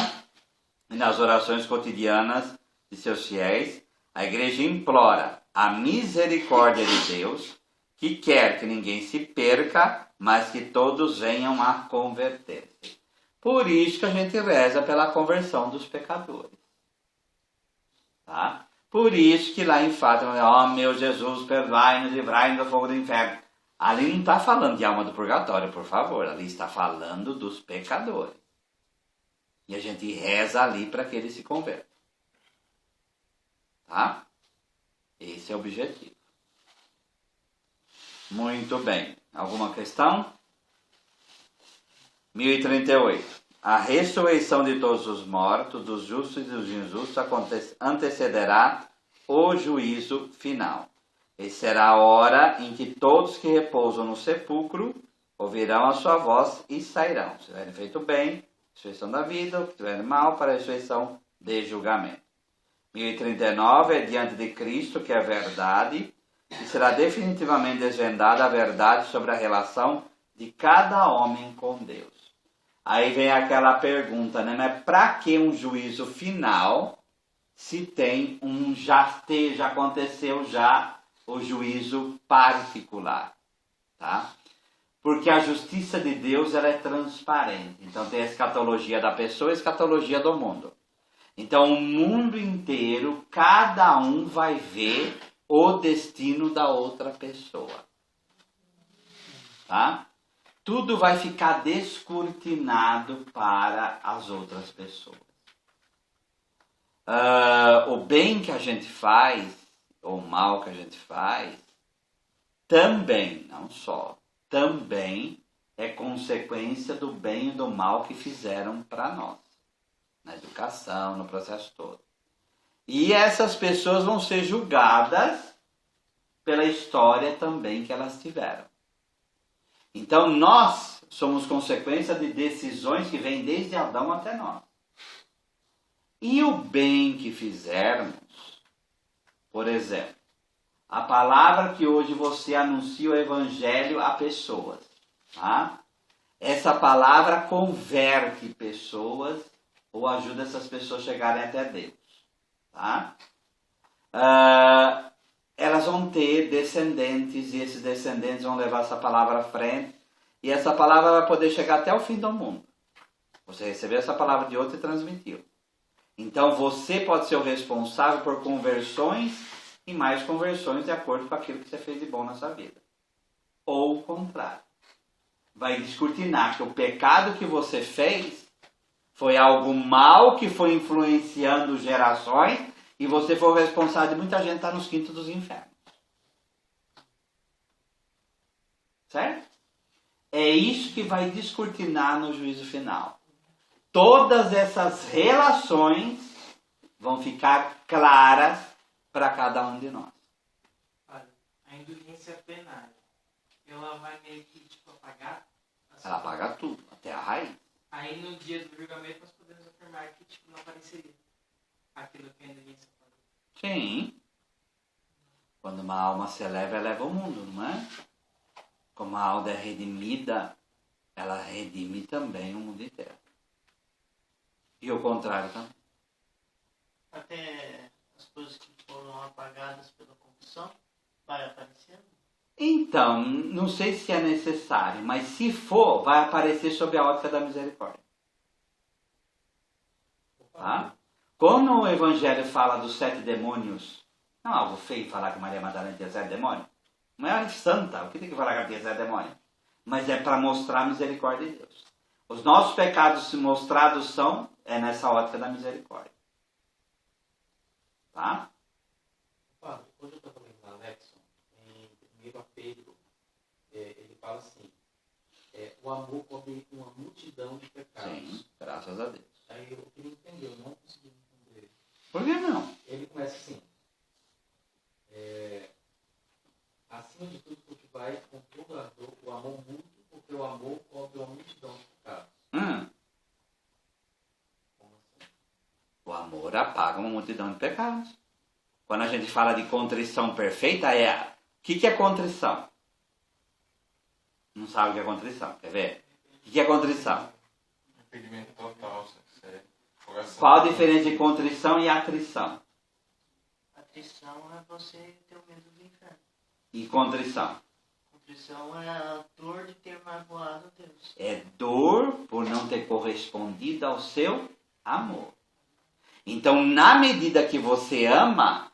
e nas orações cotidianas de seus fiéis, a igreja implora a misericórdia de Deus, que quer que ninguém se perca, mas que todos venham a converter-se. Por isso que a gente reza pela conversão dos pecadores. Tá? Por isso que lá em Fátima, ó meu Jesus, perdoai-nos e livrai-nos do fogo do inferno. Ali não está falando de alma do purgatório, por favor. Ali está falando dos pecadores. E a gente reza ali para que eles se convertam. Tá? Esse é o objetivo. Muito bem. Alguma questão? 1038. A ressurreição de todos os mortos, dos justos e dos injustos, antecederá o juízo final. E será a hora em que todos que repousam no sepulcro ouvirão a sua voz e sairão. Se tiverem feito bem, ressurreição da vida, se tiverem mal, para a ressurreição de julgamento. 1039 é diante de Cristo, que é a verdade, e será definitivamente desvendada a verdade sobre a relação de cada homem com Deus. Aí vem aquela pergunta, né? Mas para que um juízo final se tem já aconteceu já o juízo particular, tá? Porque a justiça de Deus ela é transparente. Então tem a escatologia da pessoa e a escatologia do mundo. Então o mundo inteiro, cada um vai ver o destino da outra pessoa. Tá? Tudo vai ficar descortinado para as outras pessoas. O bem que a gente faz, ou o mal que a gente faz, também, não só, também é consequência do bem e do mal que fizeram para nós. Na educação, no processo todo. E essas pessoas vão ser julgadas pela história também que elas tiveram. Então nós somos consequência de decisões que vêm desde Adão até nós. E o bem que fizermos, por exemplo, a palavra que hoje você anuncia o evangelho a pessoas, tá? Essa palavra converte pessoas ou ajuda essas pessoas a chegarem até Deus, tá? elas vão ter descendentes e esses descendentes vão levar essa palavra à frente e essa palavra vai poder chegar até o fim do mundo. Você recebeu essa palavra de outro e transmitiu. Então você pode ser o responsável por conversões e mais conversões de acordo com aquilo que você fez de bom na sua vida. Ou o contrário. Vai descortinar que o pecado que você fez foi algo mal que foi influenciando gerações e você foi o responsável de muita gente estar nos quintos dos infernos. Certo? É isso que vai descortinar no juízo final. Todas essas relações vão ficar claras para cada um de nós. Olha, a indulgência plenária, ela vai meio que tipo apagar? Ela apaga tudo, até a raiz. Aí no dia do julgamento nós podemos afirmar que tipo, não apareceria aquilo que a indulgência apagou. Sim. Quando uma alma se eleva, ela eleva o mundo, não é? Como a alma é redimida, ela redime também o mundo inteiro. E o contrário também. Até as coisas que foram apagadas pela confissão, vai aparecendo? Então, não sei se é necessário, mas se for, vai aparecer sob a ótica da misericórdia. Tá? Quando o Evangelho fala dos 7 demônios, não é algo feio falar que Maria Madalena tinha 7 demônios? Não é santa, o que tem que falar que ela tinha 7 demônios? Mas é para mostrar a misericórdia de Deus. Os nossos pecados mostrados é nessa ótica da misericórdia. Tá? Padre, hoje eu estou também na Alexson, em 1 Pedro, ele fala assim, o amor cobre uma multidão de pecados. Sim, graças a Deus. Aí eu queria entender, eu não consegui entender. Por que não? Ele começa assim, acima de tudo, cultivar com toda a dor o amor mútuo, porque o amor cobre uma multidão de pecados. Como assim? O amor apaga uma multidão de pecados. Quando a gente fala de contrição perfeita, o que é contrição? Não sabe o que é contrição, quer ver? O que é contrição? Arrependimento total, sério. Coração. Qual a diferença de contrição e atrição? Atrição é você ter o medo do inferno. E contrição? Contrição é a dor de ter magoado Deus. É dor por não ter correspondido ao seu amor. Então, na medida que você ama,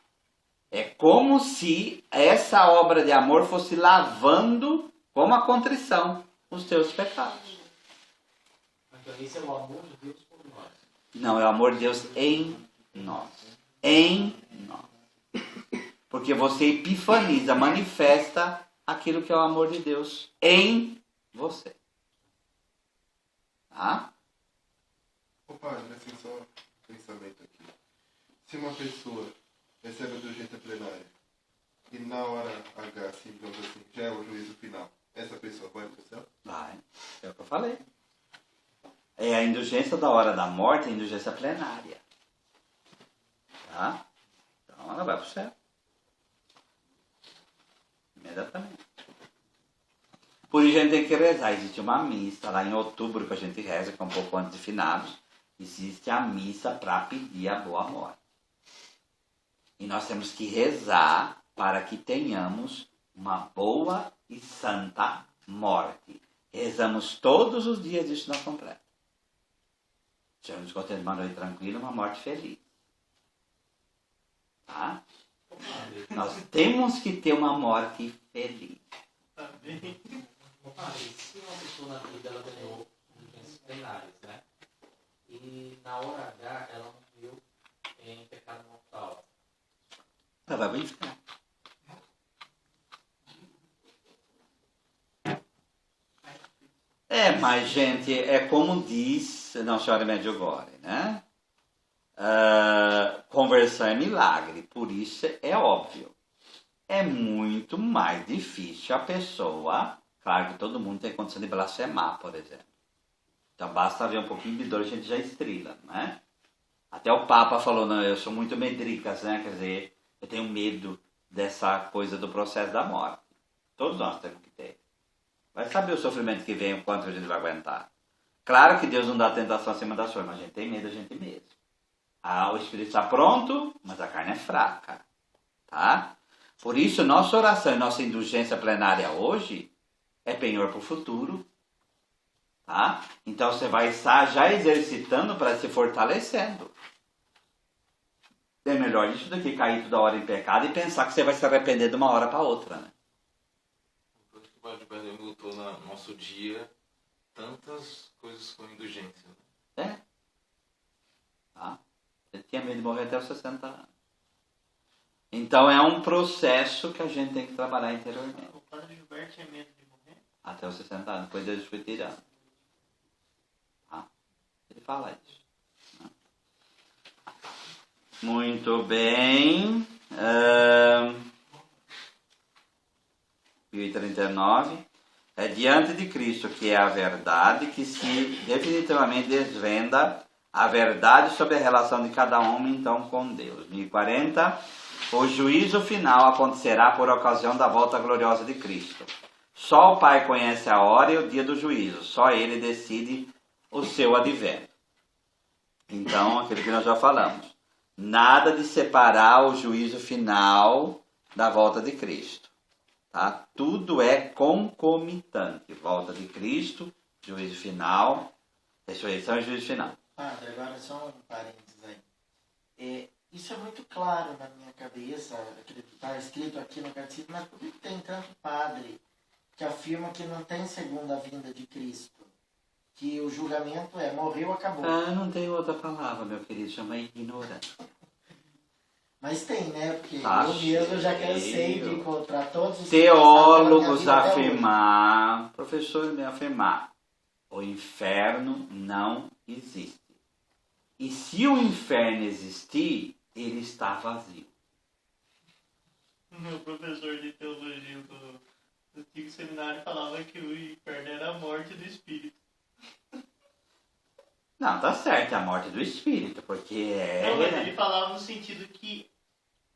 é como se essa obra de amor fosse lavando, como a contrição, os teus pecados. Então, esse é o amor de Deus por nós. Não, é o amor de Deus em nós. Em nós. Porque você epifaniza, manifesta aquilo que é o amor de Deus em você. Tá? Ô padre, assim, só um pensamento aqui. Se uma pessoa recebe a indulgência plenária e na hora H, assim, digamos assim, já é o juízo final, essa pessoa vai para o céu? Vai. É o que eu falei. É a indulgência da hora da morte, a indulgência plenária. Tá? Então ela vai para o céu. Imediatamente. Por isso a gente tem que rezar. Existe uma missa lá em outubro que a gente reza, que é um pouco antes de finados. Existe a missa para pedir a boa morte. E nós temos que rezar para que tenhamos uma boa e santa morte. Rezamos todos os dias isso na completa. Senhor, nos concede uma noite tranquila, uma morte feliz. Tá? Nós temos que ter uma morte feliz. Ô padre, se uma pessoa na vida ela ganhou indulgências plenárias, né? E na hora H ela não viu em pecado mortal. Ela vai para o inferno. Mas gente, é como diz Nossa Senhora Medjugorje, né? Conversão é milagre, por isso é óbvio. É muito mais difícil a pessoa, claro que todo mundo tem condição de blasfemar, por exemplo. Então basta ver um pouquinho de dor, a gente já estrila, né? Até o Papa falou, não, eu sou muito medricas, né? Quer dizer, eu tenho medo dessa coisa do processo da morte. Todos nós temos que ter. Vai saber o sofrimento que vem, o quanto a gente vai aguentar. Claro que Deus não dá tentação acima das suas, mas a gente tem medo, a gente mesmo. O espírito está pronto, mas a carne é fraca. Tá? Por isso, nossa oração e nossa indulgência plenária hoje é penhor para o futuro. Tá? Então você vai estar já exercitando para se fortalecendo. É melhor isso do que cair toda hora em pecado e pensar que você vai se arrepender de uma hora para outra, né? Por isso que o Padre Perdão botou no nosso dia tantas coisas com indulgência. É. Tá? Ele tinha medo de morrer até os 60 anos. Então é um processo que a gente tem que trabalhar interiormente. O Padre Gilberto tinha medo de morrer? Até os 60 anos, depois ele foi tirando. Tá? Ele fala isso. Né? Muito bem. 1039. É diante de Cristo que é a verdade que se definitivamente desvenda a verdade sobre a relação de cada homem então com Deus. 1040. O juízo final acontecerá por ocasião da volta gloriosa de Cristo. Só o Pai conhece a hora e o dia do juízo. Só Ele decide o seu advento. Então, aquilo que nós já falamos. Nada de separar o juízo final da volta de Cristo. Tá? Tudo é concomitante. Volta de Cristo, juízo final, ressurreição e juízo final. Padre, agora só um parênteses aí. Isso é muito claro na minha cabeça, está escrito aqui no catecismo, mas por que tem tanto padre que afirma que não tem segunda vinda de Cristo? Que o julgamento morreu, acabou. Não tem outra palavra, meu querido, chama ignorância. Mas tem, né? Porque Tá eu mesmo já cheio. cansei de encontrar todos os Teólogos que passaram pela minha vida até afirmar, professores me afirmar, o inferno não existe. E se o inferno existir, ele está vazio. Meu professor de teologia do antigo seminário falava que o inferno era a morte do espírito. Não, tá certo, é a morte do espírito, porque Não, mas ele falava no sentido que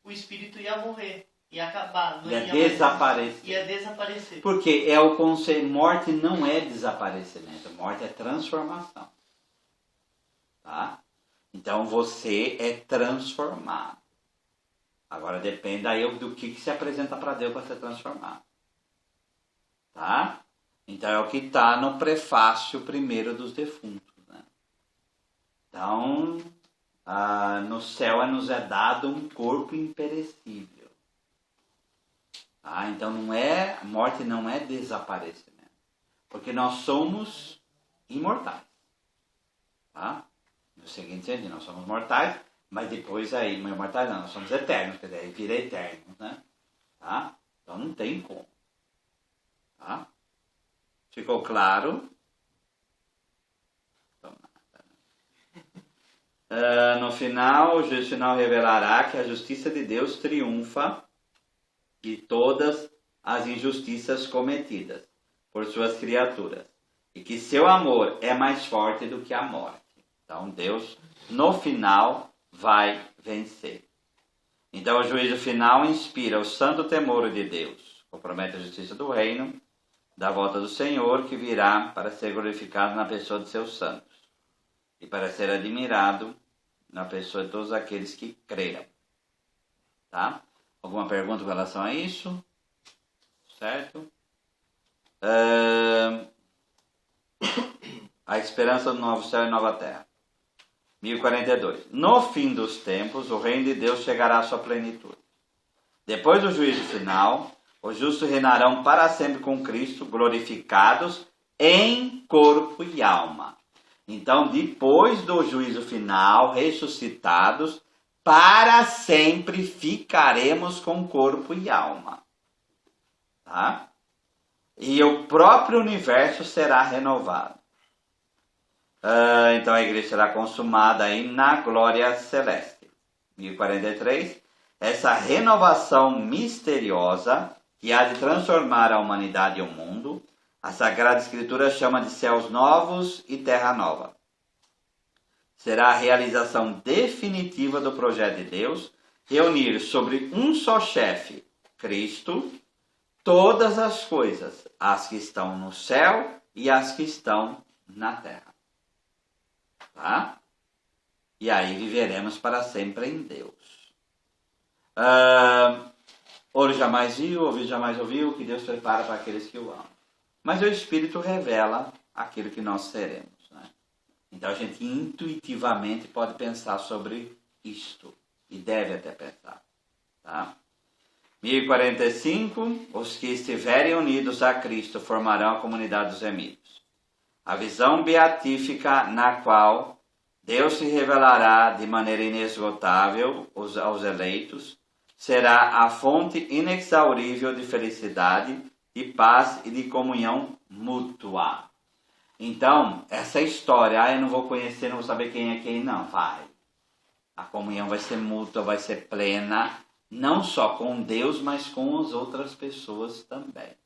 o espírito ia morrer, ia acabar, não ia desaparecer. Ia desaparecer. Porque é o conceito, morte não é desaparecimento, morte é transformação. Tá? Então você é transformado. Agora depende aí do que se apresenta para Deus para ser transformado. Tá? Então é o que está no prefácio primeiro dos defuntos. Né? Então, no céu nos é dado um corpo imperecível. Tá? Então a morte não é desaparecimento. Porque nós somos imortais. Tá? No seguinte sentido, nós somos mortais, mas depois aí, imortais não, nós somos eternos, quer dizer, aí vira eterno, né? Tá? Então não tem como. Tá? Ficou claro? Então, no final, o juízo final revelará que a justiça de Deus triunfa de todas as injustiças cometidas por suas criaturas e que seu amor é mais forte do que a morte. Então Deus, no final, vai vencer. Então o juízo final inspira o santo temor de Deus, compromete a justiça do reino, da volta do Senhor, que virá para ser glorificado na pessoa de seus santos e para ser admirado na pessoa de todos aqueles que creram. Tá? Alguma pergunta com relação a isso? Certo? A esperança do novo céu e nova terra. 1042. No fim dos tempos, o reino de Deus chegará à sua plenitude. Depois do juízo final, os justos reinarão para sempre com Cristo, glorificados em corpo e alma. Então, depois do juízo final, ressuscitados, para sempre ficaremos com corpo e alma. Tá? E o próprio universo será renovado. Então a igreja será consumada aí na glória celeste. 1043. Essa renovação misteriosa que há de transformar a humanidade e o mundo, a Sagrada Escritura chama de céus novos e terra nova. Será a realização definitiva do projeto de Deus, reunir sobre um só chefe, Cristo, todas as coisas, as que estão no céu e as que estão na terra. Tá? E aí viveremos para sempre em Deus. Olho jamais viu, ouvido jamais ouviu, que Deus prepara para aqueles que o amam. Mas o Espírito revela aquilo que nós seremos. Né? Então a gente intuitivamente pode pensar sobre isto. E deve até pensar. Tá? 1045, os que estiverem unidos a Cristo formarão a comunidade dos remidos. A visão beatífica na qual Deus se revelará de maneira inesgotável aos eleitos será a fonte inexaurível de felicidade, de paz e de comunhão mútua. Então, essa história, eu não vou conhecer, não vou saber quem é quem, não, vai. A comunhão vai ser mútua, vai ser plena, não só com Deus, mas com as outras pessoas também.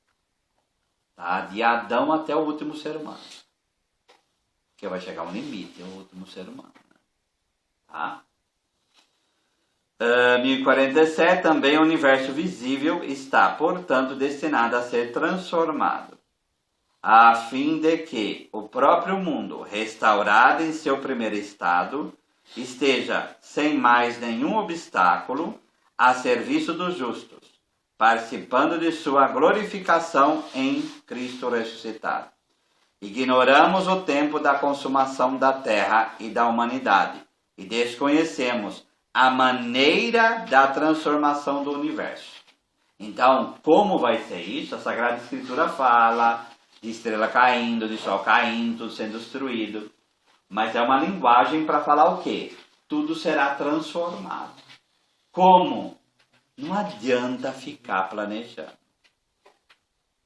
Tá? De Adão até o último ser humano. Porque vai chegar um limite, o último ser humano. Tá? 1047, também o universo visível está, portanto, destinado a ser transformado, a fim de que o próprio mundo, restaurado em seu primeiro estado, esteja sem mais nenhum obstáculo a serviço dos justos, participando de sua glorificação em Cristo ressuscitado. Ignoramos o tempo da consumação da terra e da humanidade e desconhecemos a maneira da transformação do universo. Então, como vai ser isso? A Sagrada Escritura fala de estrela caindo, de sol caindo, tudo sendo destruído. Mas é uma linguagem para falar o quê? Tudo será transformado. Como? Não adianta ficar planejando.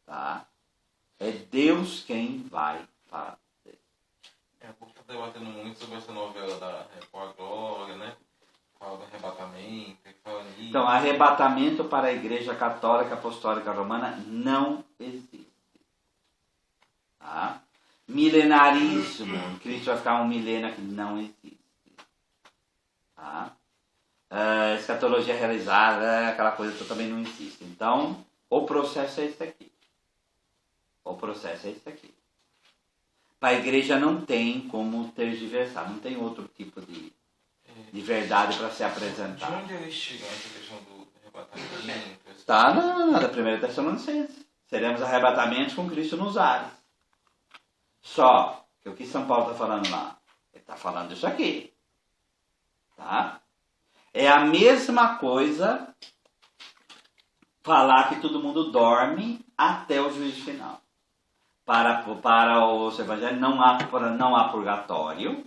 Tá? É Deus quem vai fazer. O povo está debatendo muito sobre essa novela da Record Glória, né? Fala do arrebatamento, fala nisso. Então, arrebatamento para a Igreja Católica Apostólica Romana não existe. Tá? Milenarismo, Cristo vai ficar um milênio aqui, não existe. Tá? Escatologia realizada, aquela coisa que também não existe. Então, o processo é esse aqui. O processo é esse aqui. Para a igreja não tem como tergiversar, não tem outro tipo de verdade para ser apresentada. De onde eles chegam essa questão do arrebatamento? Está na 1 Tessalonicenses. Seremos arrebatamentos com Cristo nos ares. Só que o que São Paulo está falando lá? Ele está falando isso aqui. Tá? É a mesma coisa falar que todo mundo dorme até o juízo final. Para os evangelhos não há purgatório.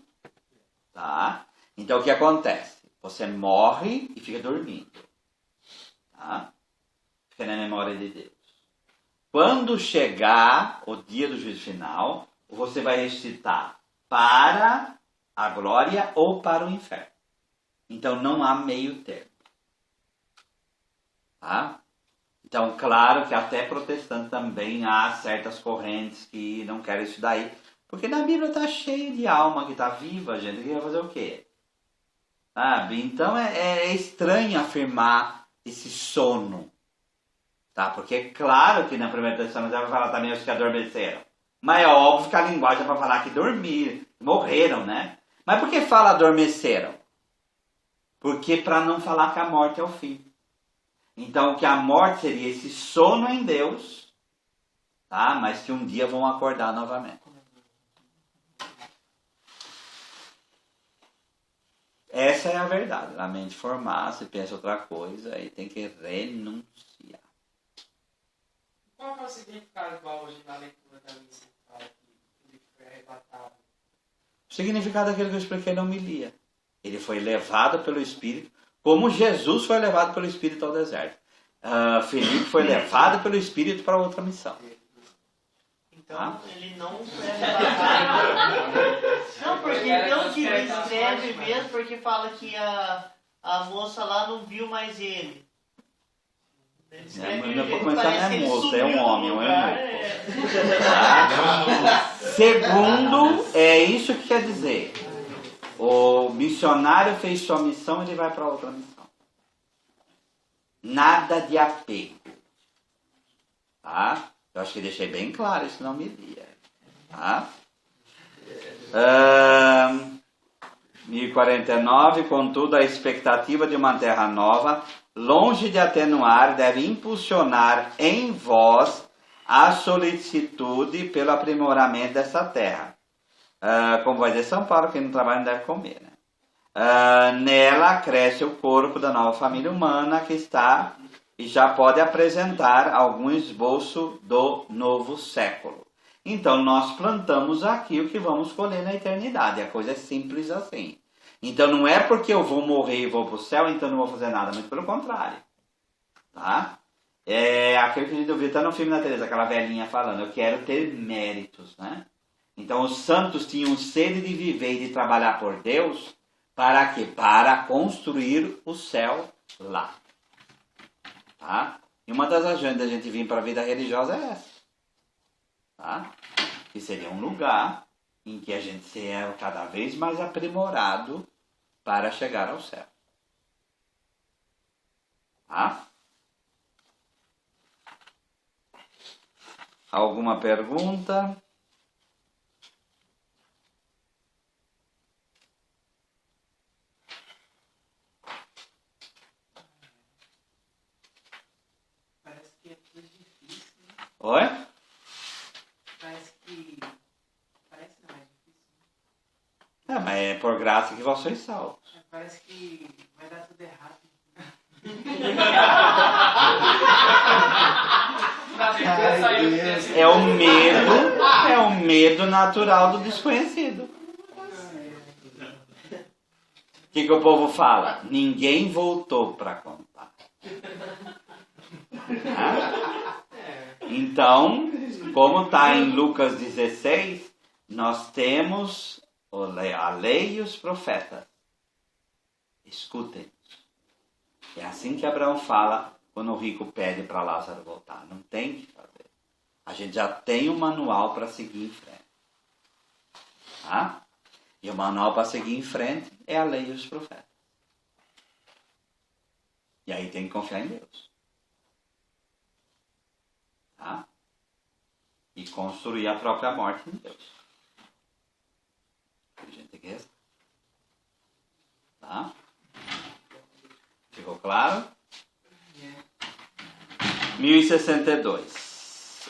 Tá? Então o que acontece? Você morre e fica dormindo. Tá? Fica na memória de Deus. Quando chegar o dia do juízo final, você vai ressuscitar para a glória ou para o inferno. Então não há meio termo. Tá? Então, claro que até protestante também há certas correntes que não querem isso daí. Porque na Bíblia está cheio de alma que está viva, gente. Que vai fazer o quê? Sabe? Então é estranho afirmar esse sono. Tá? Porque é claro que na primeira Tessalonicenses vai falar também os que adormeceram. Mas é óbvio que a linguagem é para falar que dormiram, morreram, né? Mas por que fala adormeceram? Porque para não falar que a morte é o fim. Então, que a morte seria esse sono em Deus, tá? Mas que um dia vão acordar novamente. Essa é a verdade. A mente formar, se pensa outra coisa, aí tem que renunciar. Qual é o significado igual hoje na leitura da missa que fala que ele foi arrebatado? O significado daquilo que eu expliquei na homilia. Ele foi levado pelo Espírito, como Jesus foi levado pelo Espírito ao deserto. Felipe foi levado pelo Espírito para outra missão. Então ele não foi arrebatado. Não, porque pelo que ele escreve mesmo, porque fala que a moça lá não viu mais ele. Ele escreve, Não vou ele pensar, parece não que é ele moço, é sumiu um homem, no um lugar, eunuco. Segundo, é isso que quer dizer. O missionário fez sua missão, ele vai para outra missão. Nada de apego. Tá? Eu acho que deixei bem claro isso na homilia. Tá? 1049, contudo, a expectativa de uma terra nova longe de atenuar, deve impulsionar em vós a solicitude pelo aprimoramento dessa terra. Como vai dizer São Paulo, quem não trabalha não deve comer, né? Nela cresce o corpo da nova família humana que está e já pode apresentar algum esboço do novo século. Então nós plantamos aqui o que vamos colher na eternidade. A coisa é simples assim. Então não é porque eu vou morrer e vou para o céu, então não vou fazer nada, mas pelo contrário. Tá? É aquilo que a gente ouviu até no filme da Teresa, aquela velhinha falando, eu quero ter méritos, né? Então os santos tinham sede de viver e de trabalhar por Deus, para quê? Para construir o céu lá. Tá? E uma das agendas da gente vir para a vida religiosa é essa. Tá? Que seria um lugar em que a gente seja cada vez mais aprimorado para chegar ao céu. Tá? Alguma pergunta? Parece que é tudo difícil, né? Oi? Parece não, é difícil. Mas é por graça que vós sois salvos. Parece que vai dar tudo errado. É o medo natural do desconhecido. O que o povo fala? Ninguém voltou para contar. Então, como está em Lucas 16, nós temos a lei e os profetas. Escutem. É assim que Abraão fala quando o rico pede para Lázaro voltar. Não tem o que fazer. A gente já tem um manual para seguir em frente. Tá? E o manual para seguir em frente é a lei e os profetas. E aí tem que confiar em Deus. Tá? E construir a própria morte em Deus. A gente tem que rezar. Tá? Ficou claro? 1062.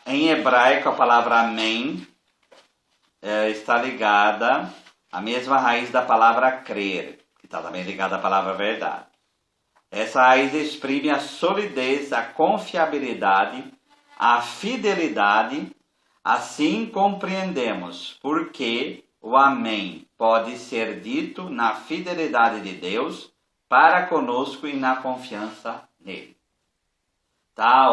Em hebraico a palavra amém está ligada à mesma raiz da palavra crer, que está também ligada à palavra verdade. Essa raiz exprime a solidez, a confiabilidade, a fidelidade. Assim compreendemos porque o amém pode ser dito na fidelidade de Deus para conosco e na confiança nele. Tá?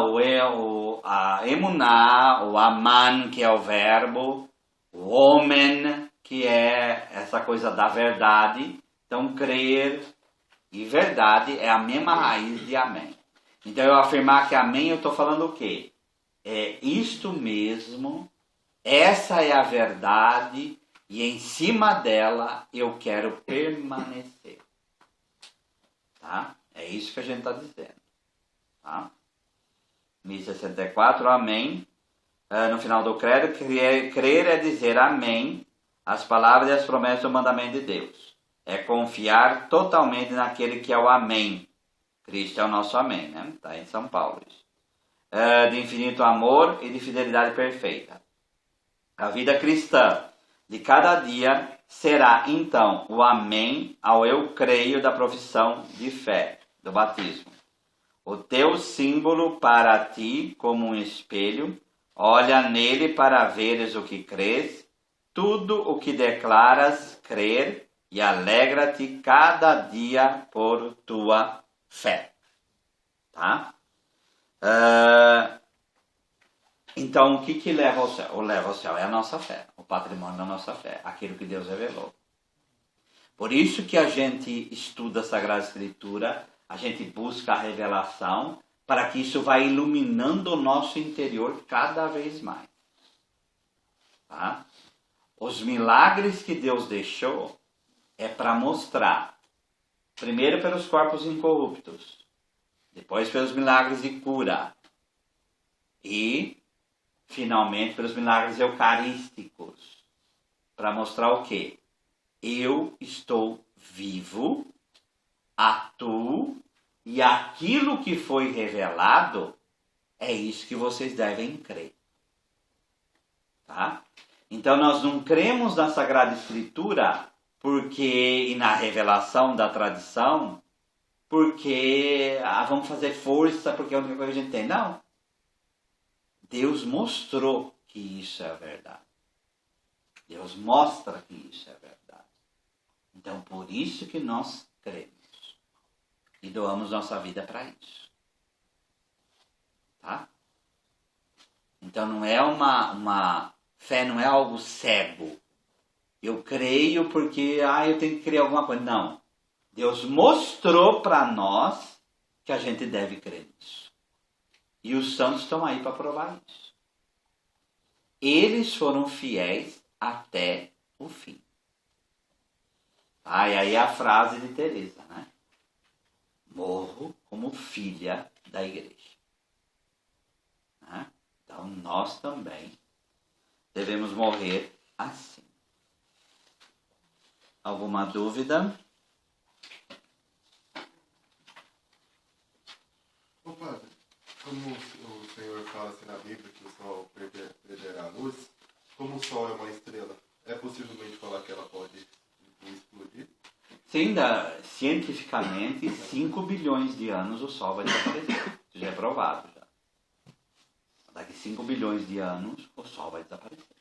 A emuná, o aman, que é o verbo, o homem, que é essa coisa da verdade. Então, crer e verdade é a mesma raiz de amém. Então, eu afirmar que amém, eu estou falando o quê? É isto mesmo, essa é a verdade, e em cima dela eu quero permanecer. Tá? É isso que a gente está dizendo. Tá? 1064, amém. No final do credo, crer é dizer amém, as palavras e as promessas do mandamento de Deus. É confiar totalmente naquele que é o amém. Cristo é o nosso amém, né? Está em São Paulo isso. De infinito amor e de fidelidade perfeita. A vida cristã de cada dia será, então, o amém ao eu creio da profissão de fé, do batismo. O teu símbolo para ti como um espelho, olha nele para veres o que crês, tudo o que declaras crer e alegra-te cada dia por tua fé. Tá? Então, o que leva ao céu? O leva ao céu é a nossa fé, o patrimônio da nossa fé, aquilo que Deus revelou. Por isso que a gente estuda a Sagrada Escritura, a gente busca a revelação, para que isso vá iluminando o nosso interior cada vez mais. Tá? Os milagres que Deus deixou é para mostrar, primeiro pelos corpos incorruptos, depois pelos milagres de cura e, finalmente, pelos milagres eucarísticos, para mostrar o quê? Eu estou vivo, atuo E aquilo que foi revelado, é isso que vocês devem crer. Tá? Então nós não cremos na Sagrada Escritura e na revelação da tradição, porque vamos fazer força, porque é a única coisa que a gente tem. Não. Deus mostrou que isso é a verdade. Deus mostra que isso é a verdade. Então por isso que nós cremos. E doamos nossa vida para isso. Tá? Então não é uma fé, não é algo cego. Eu creio porque eu tenho que crer alguma coisa. Não. Deus mostrou para nós que a gente deve crer nisso. E os santos estão aí para provar isso. Eles foram fiéis até o fim. E aí a frase de Teresa, né? Morro como filha da igreja. Então nós também devemos morrer assim. Alguma dúvida? Ô padre, como o Senhor fala assim na Bíblia que o sol perderá a luz, como o sol é uma estrela, é possivelmente falar que ela pode explodir? Sim, cientificamente, 5 bilhões de anos o Sol vai desaparecer. Isso já é provado. Já. Daqui 5 bilhões de anos o Sol vai desaparecer.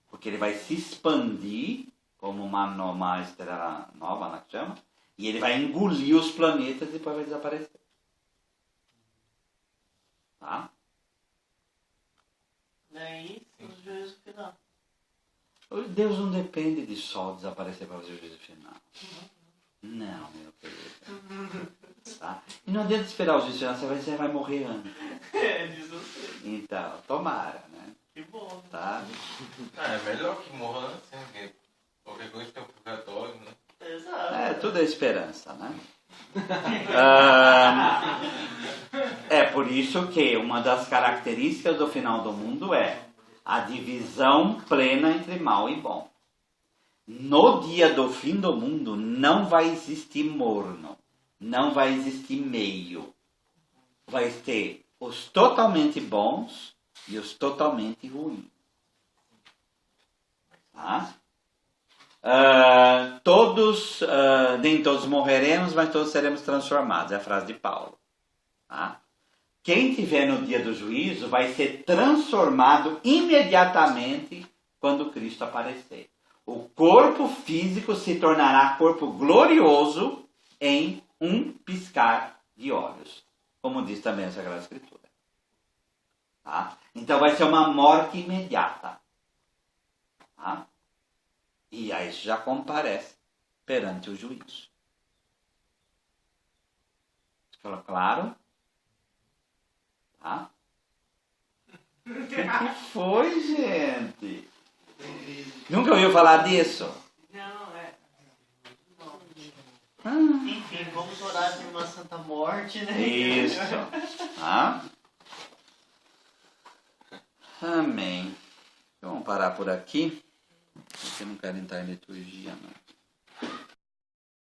Porque ele vai se expandir como uma estrela nova, né, que chama, e ele vai engolir os planetas e depois vai desaparecer. Tá? Daí, o juízo final. Deus não depende de Sol desaparecer para fazer o juízo final. Não, meu querido. Tá? E não adianta esperar o juízo final, você vai morrer antes. Diz você. Então, tomara, né? Que bom. Tá? É melhor que morra antes, porque qualquer coisa tem um purgatório, né? Exato. Tudo é esperança, né? É por isso que uma das características do final do mundo é a divisão plena entre mal e bom. No dia do fim do mundo não vai existir morno, não vai existir meio. Vai ter os totalmente bons e os totalmente ruins. Tá? Nem todos morreremos, mas todos seremos transformados. É a frase de Paulo. Tá? Quem estiver no dia do juízo vai ser transformado imediatamente quando Cristo aparecer. O corpo físico se tornará corpo glorioso em um piscar de olhos. Como diz também a Sagrada Escritura. Tá? Então vai ser uma morte imediata. Tá? E aí já comparece perante o juízo. Ficou claro? Tá? O que foi, gente? Nunca ouviu falar disso? Não, é. Ah. Enfim, vamos orar por uma santa morte, né? Isso. Tá? Amém. Vamos parar por aqui. Porque não quero entrar em liturgia, não.